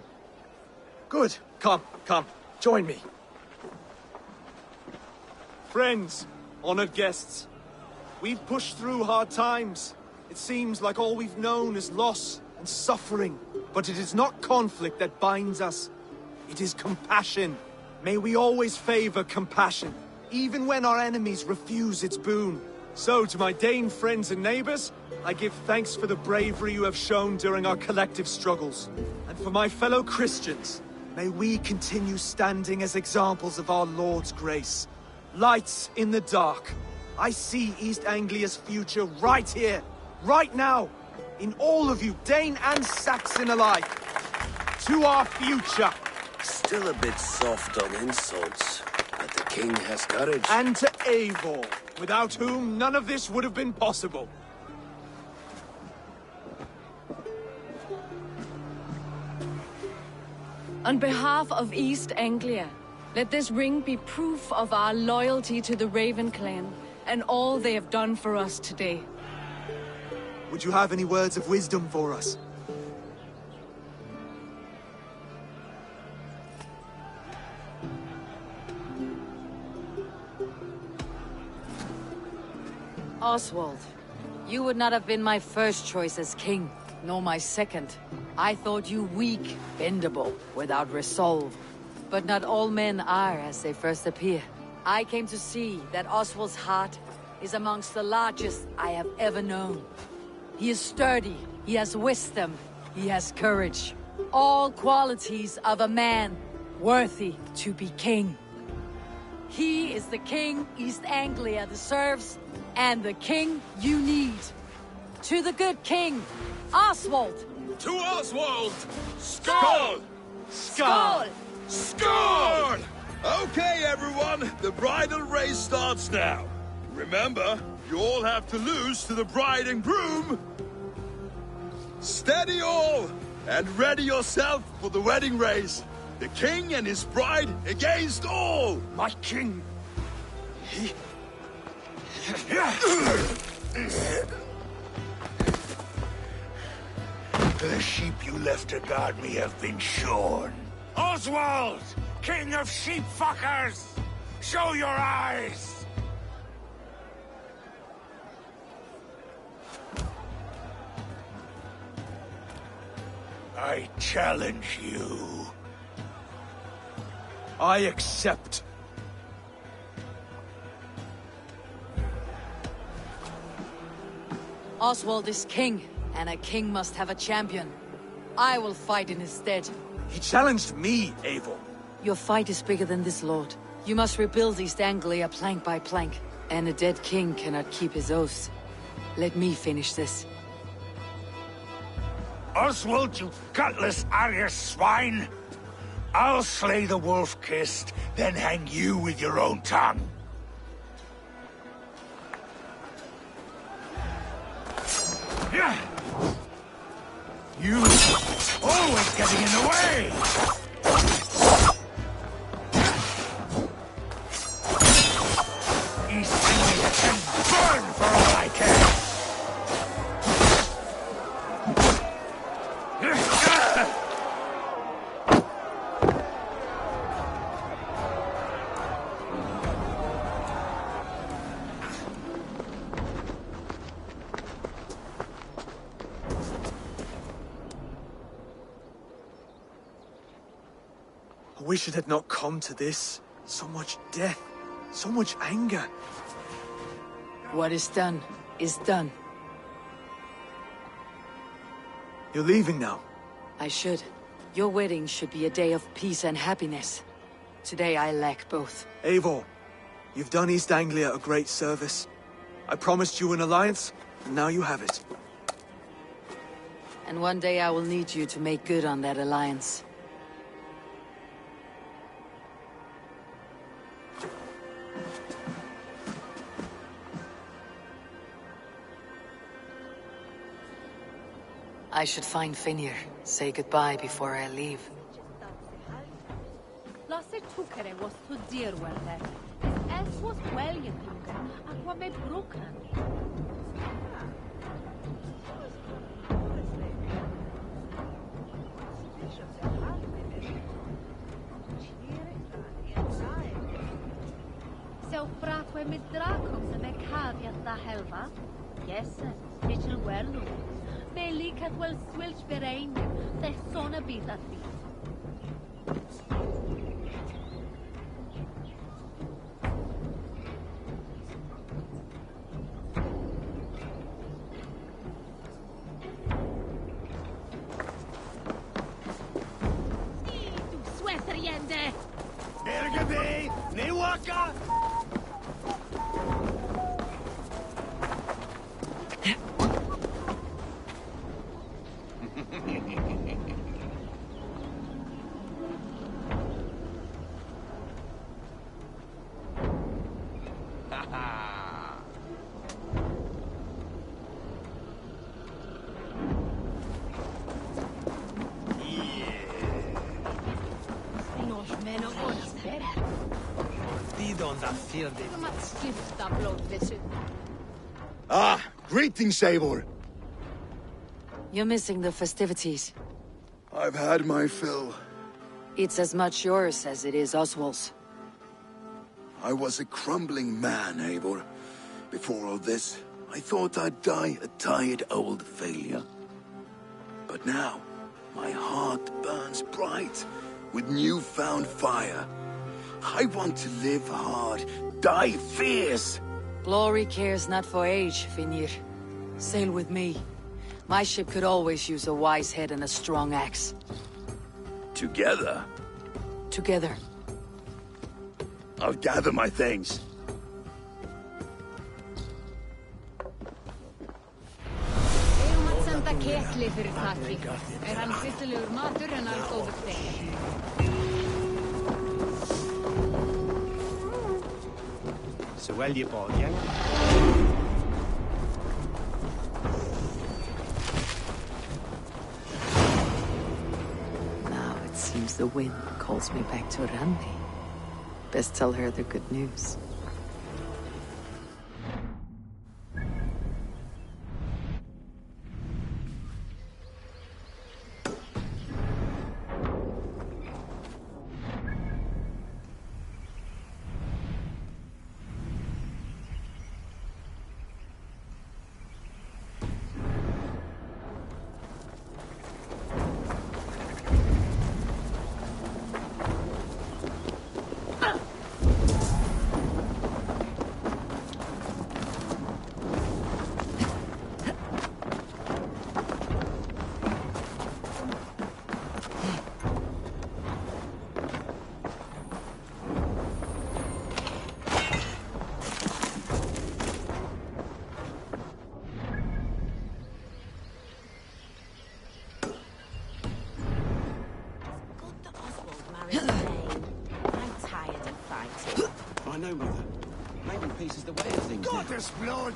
Good. Come, join me. Friends, honored guests, we've pushed through hard times. It seems like all we've known is loss and suffering. But it is not conflict that binds us. It is compassion. May we always favor compassion, even when our enemies refuse its boon. So, to my Dane friends and neighbors, I give thanks for the bravery you have shown during our collective struggles. And for my fellow Christians, may we continue standing as examples of our Lord's grace. Lights in the dark. I see East Anglia's future right here, right now, in all of you, Dane and Saxon alike. To our future. Still a bit soft on insults, but the king has courage. And to Eivor, without whom none of this would have been possible. On behalf of East Anglia, let this ring be proof of our loyalty to the Raven clan and all they have done for us today. would you have any words of wisdom for us? Oswald, you would not have been my first choice as king, nor my second. I thought you weak, bendable, without resolve. But not all men are as they first appear. I came to see that Oswald's heart is amongst the largest I have ever known. He is sturdy, he has wisdom, he has courage. All qualities of a man worthy to be king. He is the king East Anglia deserves, and the king you need. To the good king, Oswald! To Oswald! Skull! Skull! Skull! Okay, everyone, the bridal race starts now. Remember, you all have to lose to the bride and groom. Steady all, and ready yourself for the wedding race. The king and his bride against all! My king! The sheep you left to guard me have been shorn. Oswald! King of sheep fuckers! Show your eyes! I challenge you. I accept. Oswald is king, and a king must have a champion. I will fight in his stead. He challenged me, Eivor. Your fight is bigger than this, Lord. You must rebuild East Anglia plank by plank, and a dead king cannot keep his oaths. Let me finish this. Oswald, you gutless Arya swine! I'll slay the wolf-kissed, then hang you with your own tongue. You always getting in the way! East Anglia can burn for all I care! I wish it had not come to this. So much death, so much anger. What is done, is done. You're leaving now. I should. Your wedding should be a day of peace and happiness. Today I lack both. Eivor, you've done East Anglia a great service. I promised you an alliance, and now you have it. And one day I will need you to make good on that alliance. I should find Finir, say goodbye before I leave. Lasser tukere was to dear well there. His S was well you tuker, and what may broken. So bratwe med drakom som är kaviat la helva? Yes, it's a well. May leak at well swilch berain, the son a bit at me. Du sweateriende! Ergabe, Niwaka! Ah, greetings, Eivor. You're missing the festivities. I've had my fill. It's as much yours as it is Oswald's. I was a crumbling man, Eivor. Before all this, I thought I'd die a tired old failure. But now, my heart burns bright with newfound fire. I want to live hard, die fierce. Glory cares not for age, Vinir. Sail with me. My ship could always use a wise head and a strong axe. Together? Together. I'll gather my things. Senda ketli fyrir taki. Hann fyrstulegur matur en hann góður þeim. Så välj badgäng. Now it seems the wind calls me back to Randi. Best tell her the good news. I know, Mother. Making peace is the way of things. Goddess blood!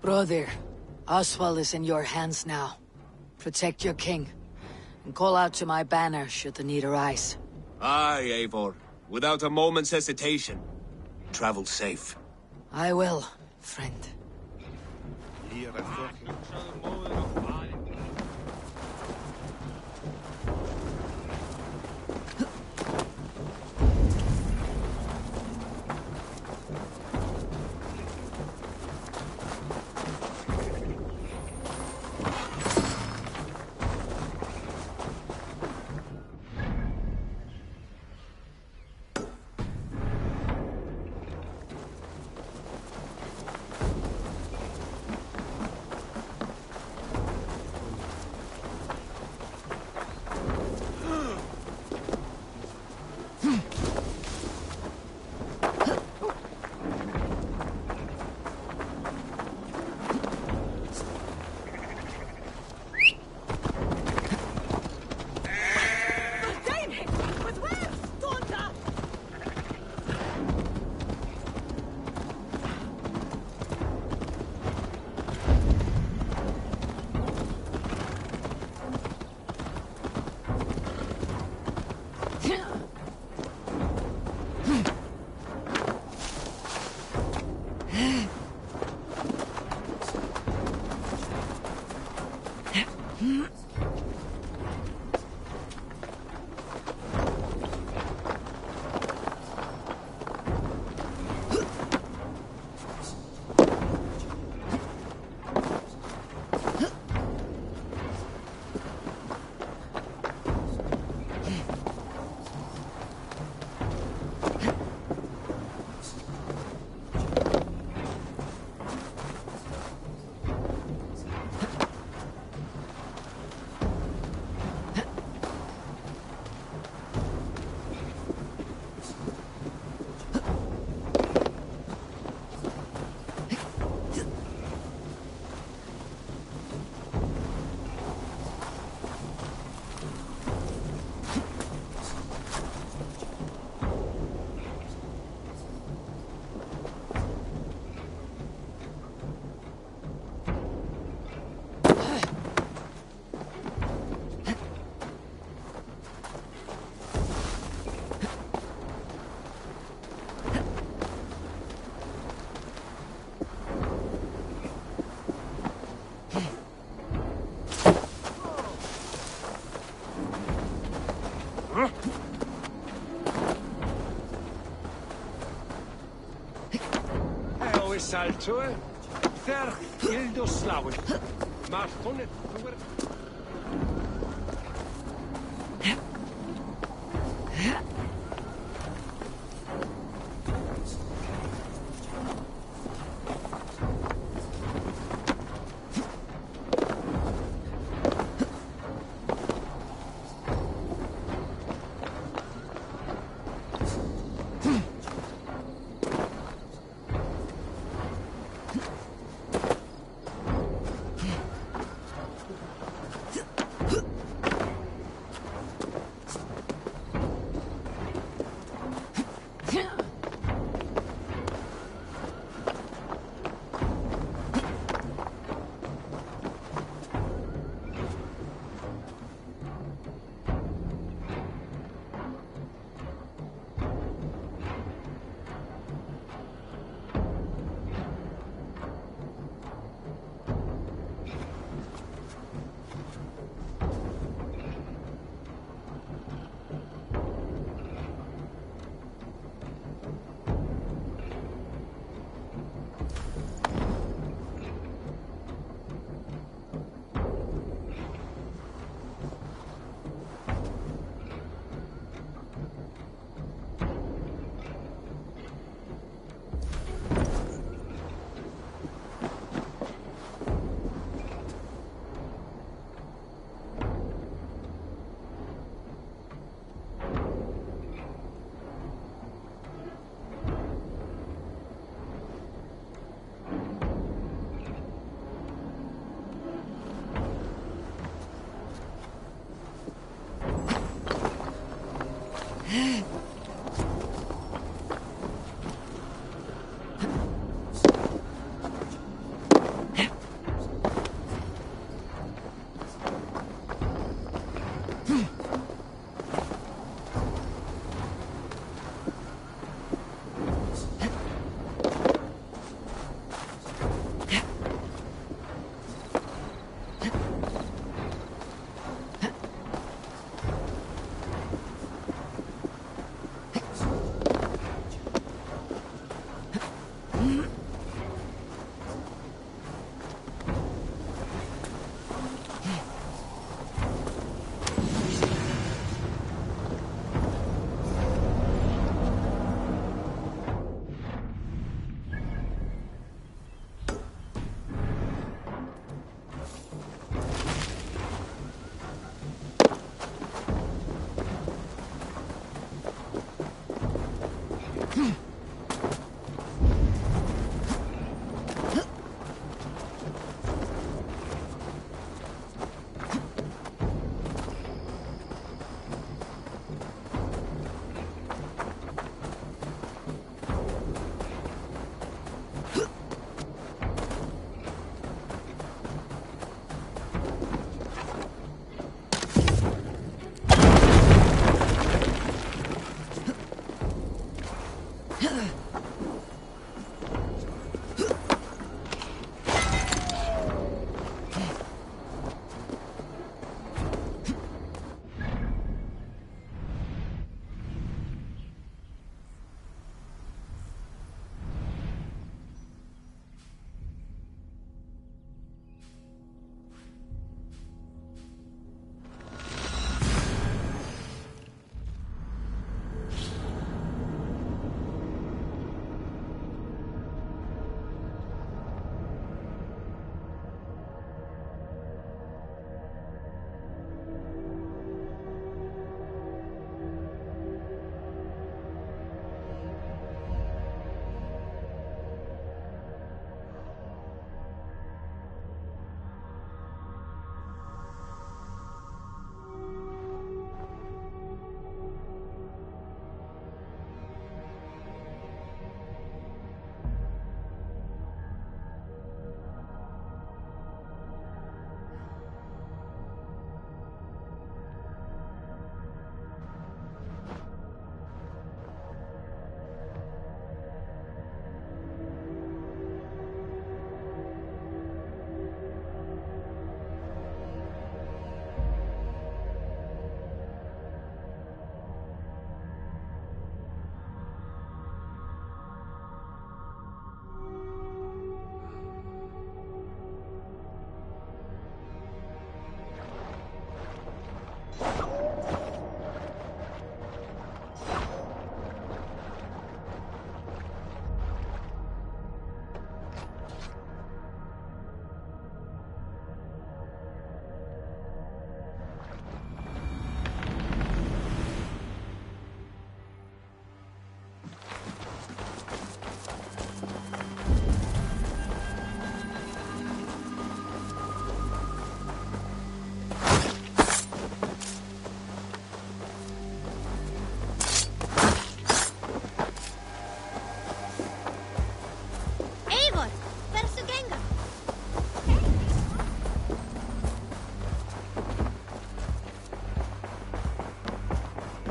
Brother, Oswald is in your hands now. Protect your king, and call out to my banner should the need arise. Aye, Eivor. Without a moment's hesitation. Travel safe. I will, friend. Salto, Fer Hildo Slawi. Martone.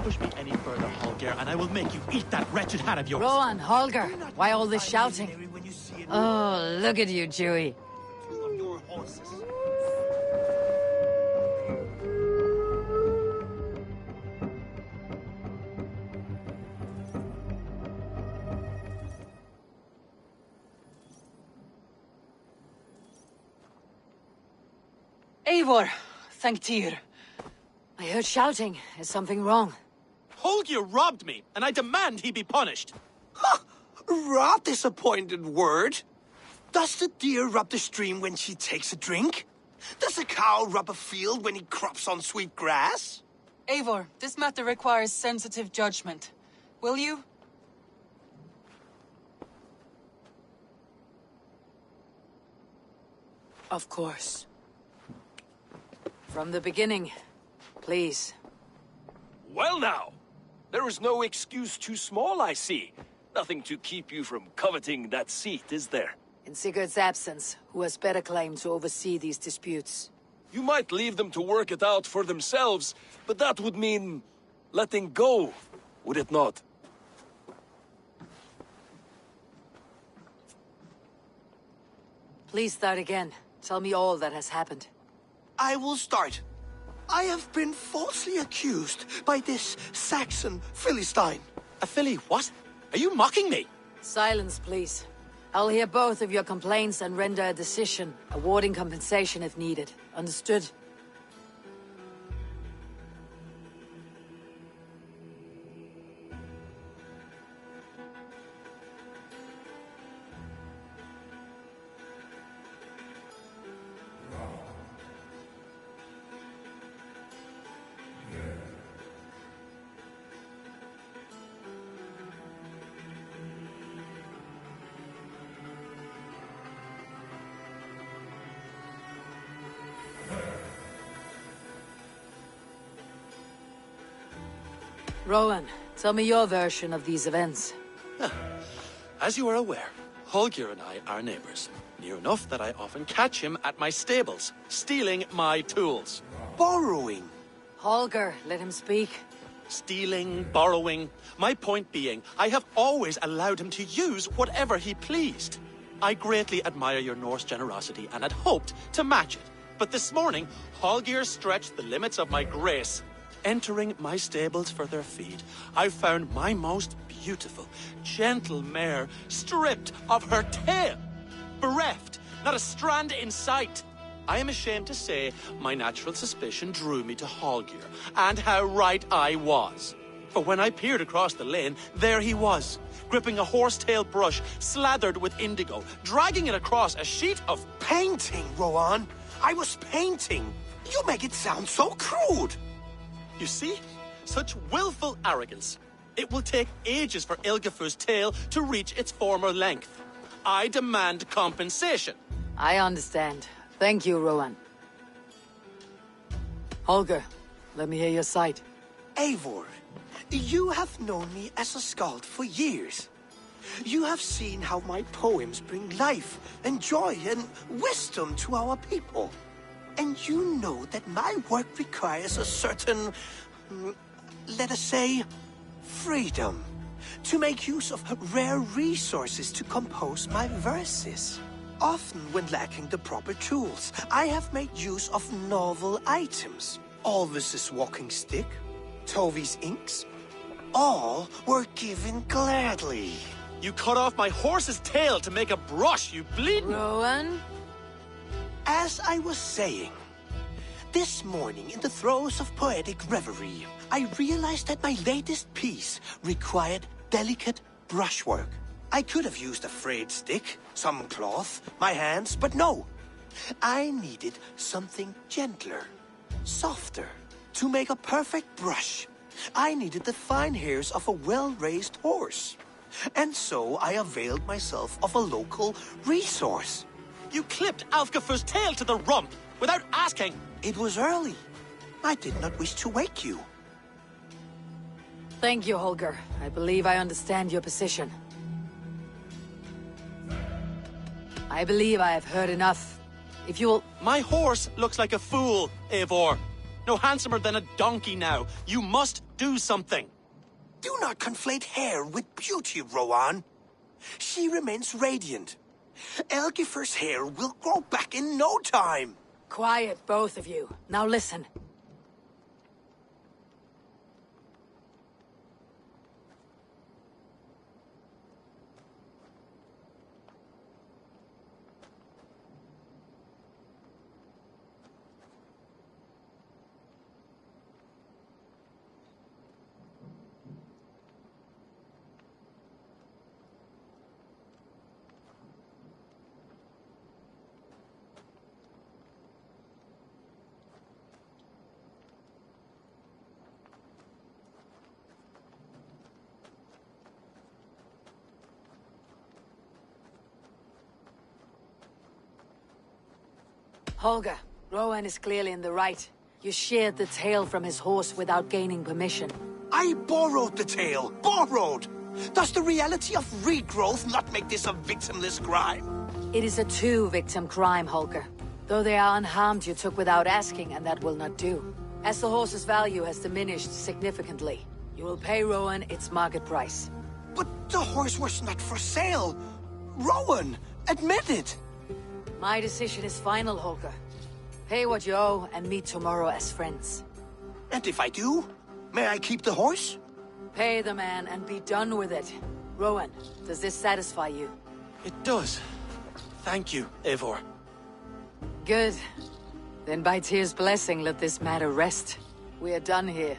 push me any further, Holger, and I will make you eat that wretched hat of yours. Rowan, Holger, why all this shouting? Oh, look at you, Dewey. Eivor, thank Tyr. I heard shouting. Is something wrong? Holger robbed me, and I demand he be punished. Rot is a pointed word. Does the deer rub the stream when she takes a drink? Does a cow rub a field when he crops on sweet grass? Eivor, this matter requires sensitive judgment. Will you? Of course. From the beginning, please. Well now, there is no excuse too small, I see. Nothing to keep you from coveting that seat, is there? In Sigurd's absence, who has better claim to oversee these disputes? You might leave them to work it out for themselves, but that would mean letting go, would it not? Please start again. Tell me all that has happened. I will start. I have been falsely accused by this Saxon Philistine. A Philly what? Are you mocking me? Silence, please. I'll hear both of your complaints and render a decision, awarding compensation if needed. Understood? Rowan, tell me your version of these events. As you are aware, Holger and I are neighbors. Near enough that I often catch him at my stables, stealing my tools. Borrowing? Holger, let him speak. Stealing, borrowing. My point being, I have always allowed him to use whatever he pleased. I greatly admire your Norse generosity and had hoped to match it. But this morning, Holger stretched the limits of my grace. Entering my stables for their feed, I found my most beautiful, gentle mare stripped of her tail. Bereft, not a strand in sight. I am ashamed to say my natural suspicion drew me to Holger, and how right I was. For when I peered across the lane, there he was, gripping a horsetail brush slathered with indigo, dragging it across a sheet of painting, Rowan. I was painting. You make it sound so crude. You see? Such willful arrogance. It will take ages for Ilgafur's tail to reach its former length. I demand compensation. I understand. Thank you, Rowan. Holger, let me hear your side. Eivor, you have known me as a skald for years. You have seen how my poems bring life and joy and wisdom to our people. And you know that my work requires a certain, let us say, freedom. To make use of rare resources to compose my verses. Often when lacking the proper tools, I have made use of novel items. Alvis's walking stick, Tovi's inks, all were given gladly. You cut off my horse's tail to make a brush, you bleeding... Rowan? As I was saying, this morning in the throes of poetic reverie, I realized that my latest piece required delicate brushwork. I could have used a frayed stick, some cloth, my hands, but no. I needed something gentler, softer. To make a perfect brush, I needed the fine hairs of a well-raised horse. And so I availed myself of a local resource. You clipped Alfgafur's tail to the rump without asking. It was early. I did not wish to wake you. Thank you, Holger. I believe I understand your position. I believe I have heard enough. If you'll... My horse looks like a fool, Eivor. No handsomer than a donkey now. You must do something. Do not conflate hair with beauty, Rowan. She remains radiant. Elgifer's hair will grow back in no time. Quiet, both of you. Now listen. Holger, Rowan is clearly in the right. You sheared the tail from his horse without gaining permission. I borrowed the tail. Borrowed! Does the reality of regrowth not make this a victimless crime? It is a two-victim crime, Holger. Though they are unharmed, you took without asking, and that will not do. As the horse's value has diminished significantly, you will pay Rowan its market price. But the horse was not for sale. Rowan, admit it. My decision is final, Holger. Pay what you owe and meet tomorrow as friends. And if I do, may I keep the horse? Pay the man and be done with it. Rowan, does this satisfy you? It does. Thank you, Eivor. Good. Then by Tyr's blessing, let this matter rest. We are done here.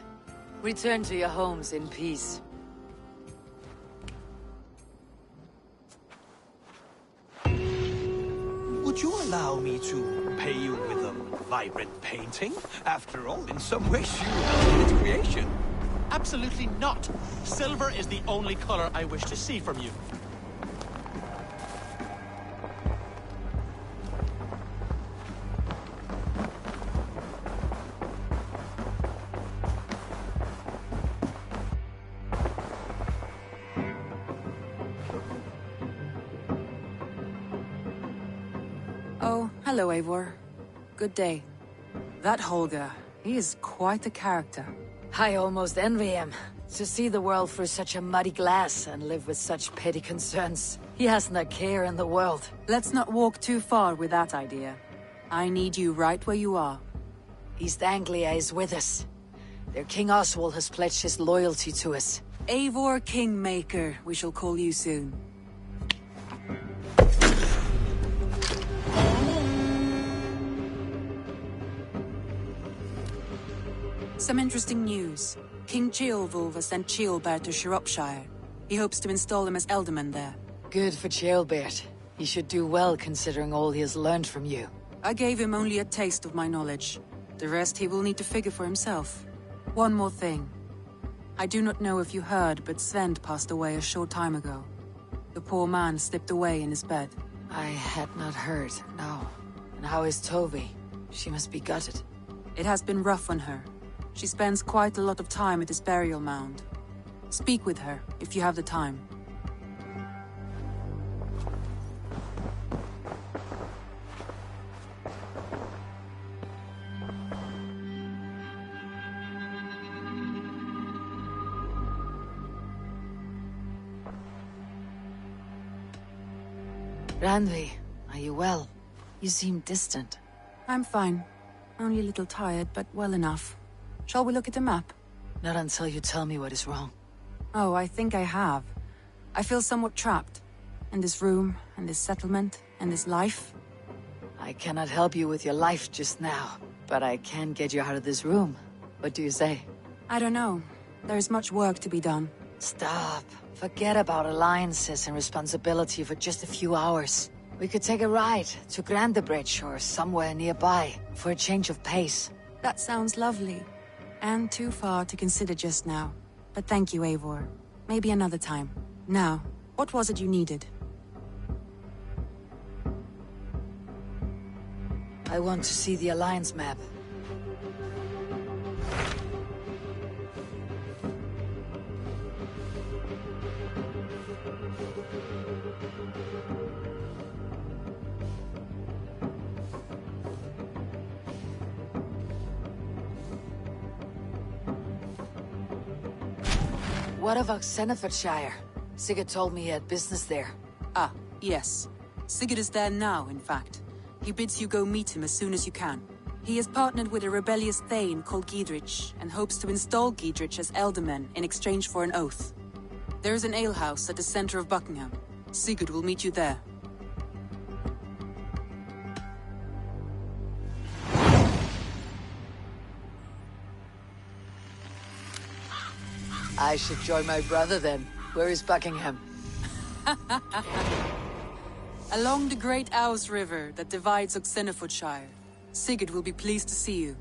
Return to your homes in peace. Would you allow me to pay you with a vibrant painting? After all, in some ways you helped its creation. Absolutely not. Silver is the only color I wish to see from you. Oh, hello, Eivor. Good day. That Holger, he is quite a character. I almost envy him. To see the world through such a muddy glass and live with such petty concerns. He hasn't a care in the world. Let's not walk too far with that idea. I need you right where you are. East Anglia is with us. Their King Oswald has pledged his loyalty to us. Eivor Kingmaker, we shall call you soon. Some interesting news. King Ceolwulf has sent Ceolbert to Shropshire. He hopes to install him as Elderman there. Good for Ceolbert. He should do well considering all he has learned from you. I gave him only a taste of my knowledge. The rest he will need to figure for himself. One more thing. I do not know if you heard, but Svend passed away a short time ago. The poor man slipped away in his bed. I had not heard, no. And how is Tovi? She must be gutted. It has been rough on her. She spends quite a lot of time at his burial mound. Speak with her, if you have the time. Randvi, are you well? You seem distant. I'm fine. Only a little tired, but well enough. Shall we look at the map? Not until you tell me what is wrong. Oh, I think I have. I feel somewhat trapped. In this room, and this settlement, and this life. I cannot help you with your life just now, but I can get you out of this room. What do you say? I don't know. There is much work to be done. Stop. Forget about alliances and responsibility for just a few hours. We could take a ride to Grandebridge or somewhere nearby for a change of pace. That sounds lovely. And too far to consider just now. But thank you, Eivor. Maybe another time. Now, what was it you needed? I want to see the Alliance map. What of Oxenfordshire? Sigurd told me he had business there. Ah, yes. Sigurd is there now, in fact. He bids you go meet him as soon as you can. He has partnered with a rebellious thane called Giedrich, and hopes to install Giedrich as Elderman in exchange for an oath. There is an alehouse at the center of Buckingham. Sigurd will meet you there. I should join my brother then. Where is Buckingham? Along the great Ouse River that divides Oxenfordshire. Sigurd will be pleased to see you.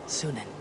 Sunan.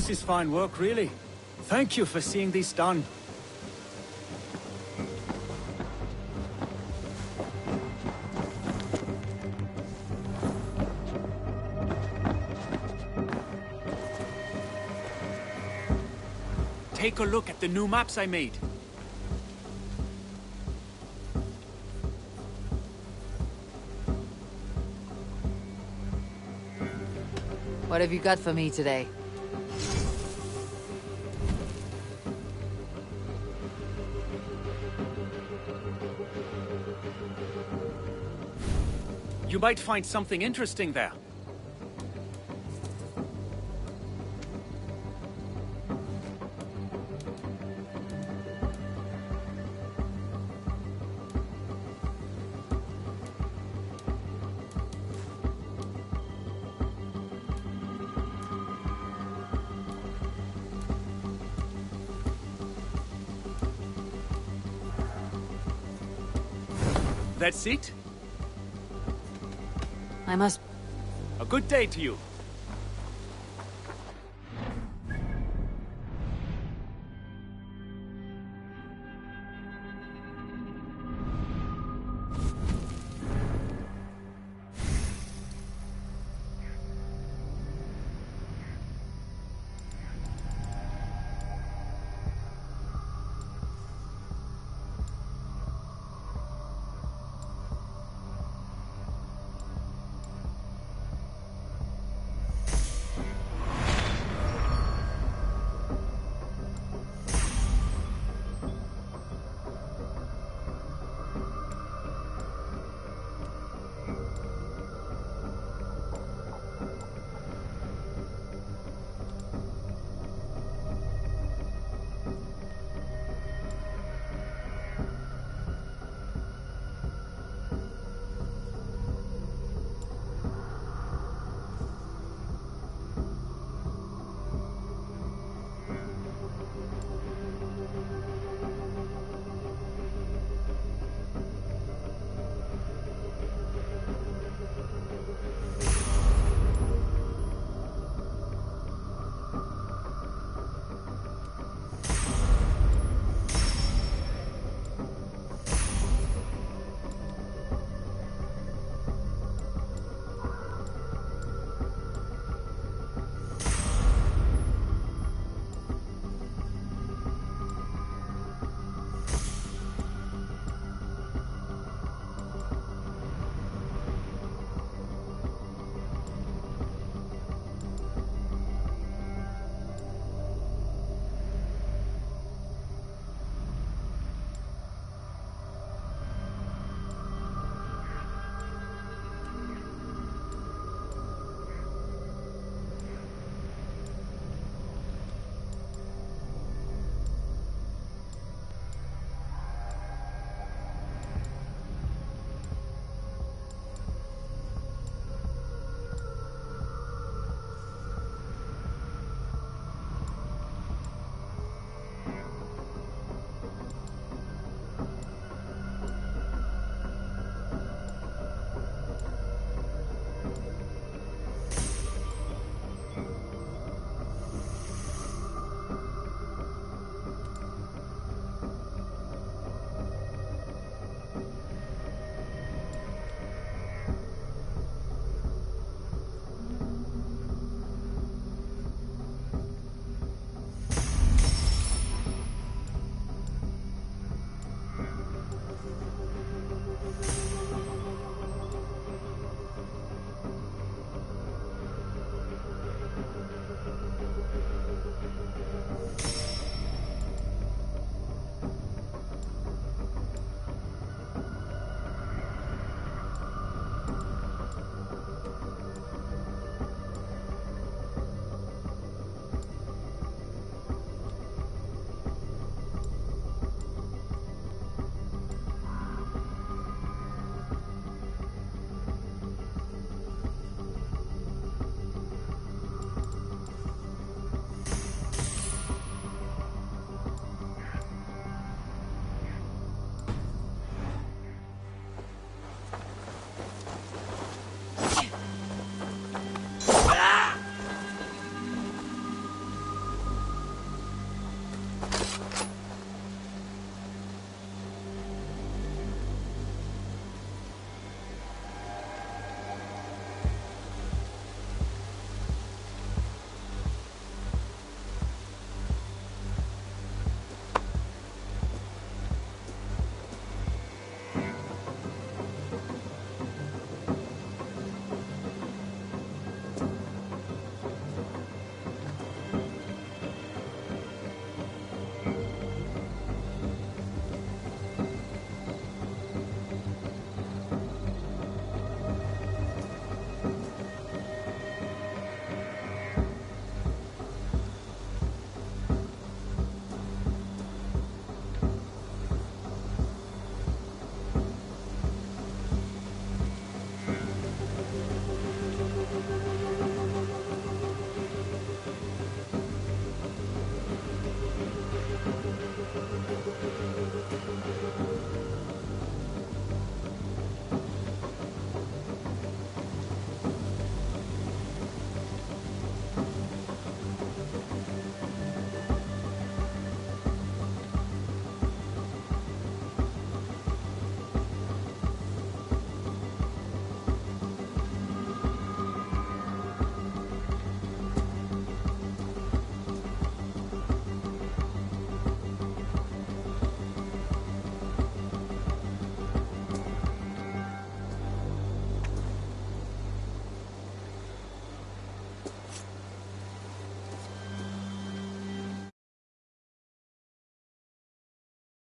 This is fine work, really. Thank you for seeing this done. Take a look at the new maps I made. What have you got for me today? You might find something interesting there. That's it? I must... A good day to you.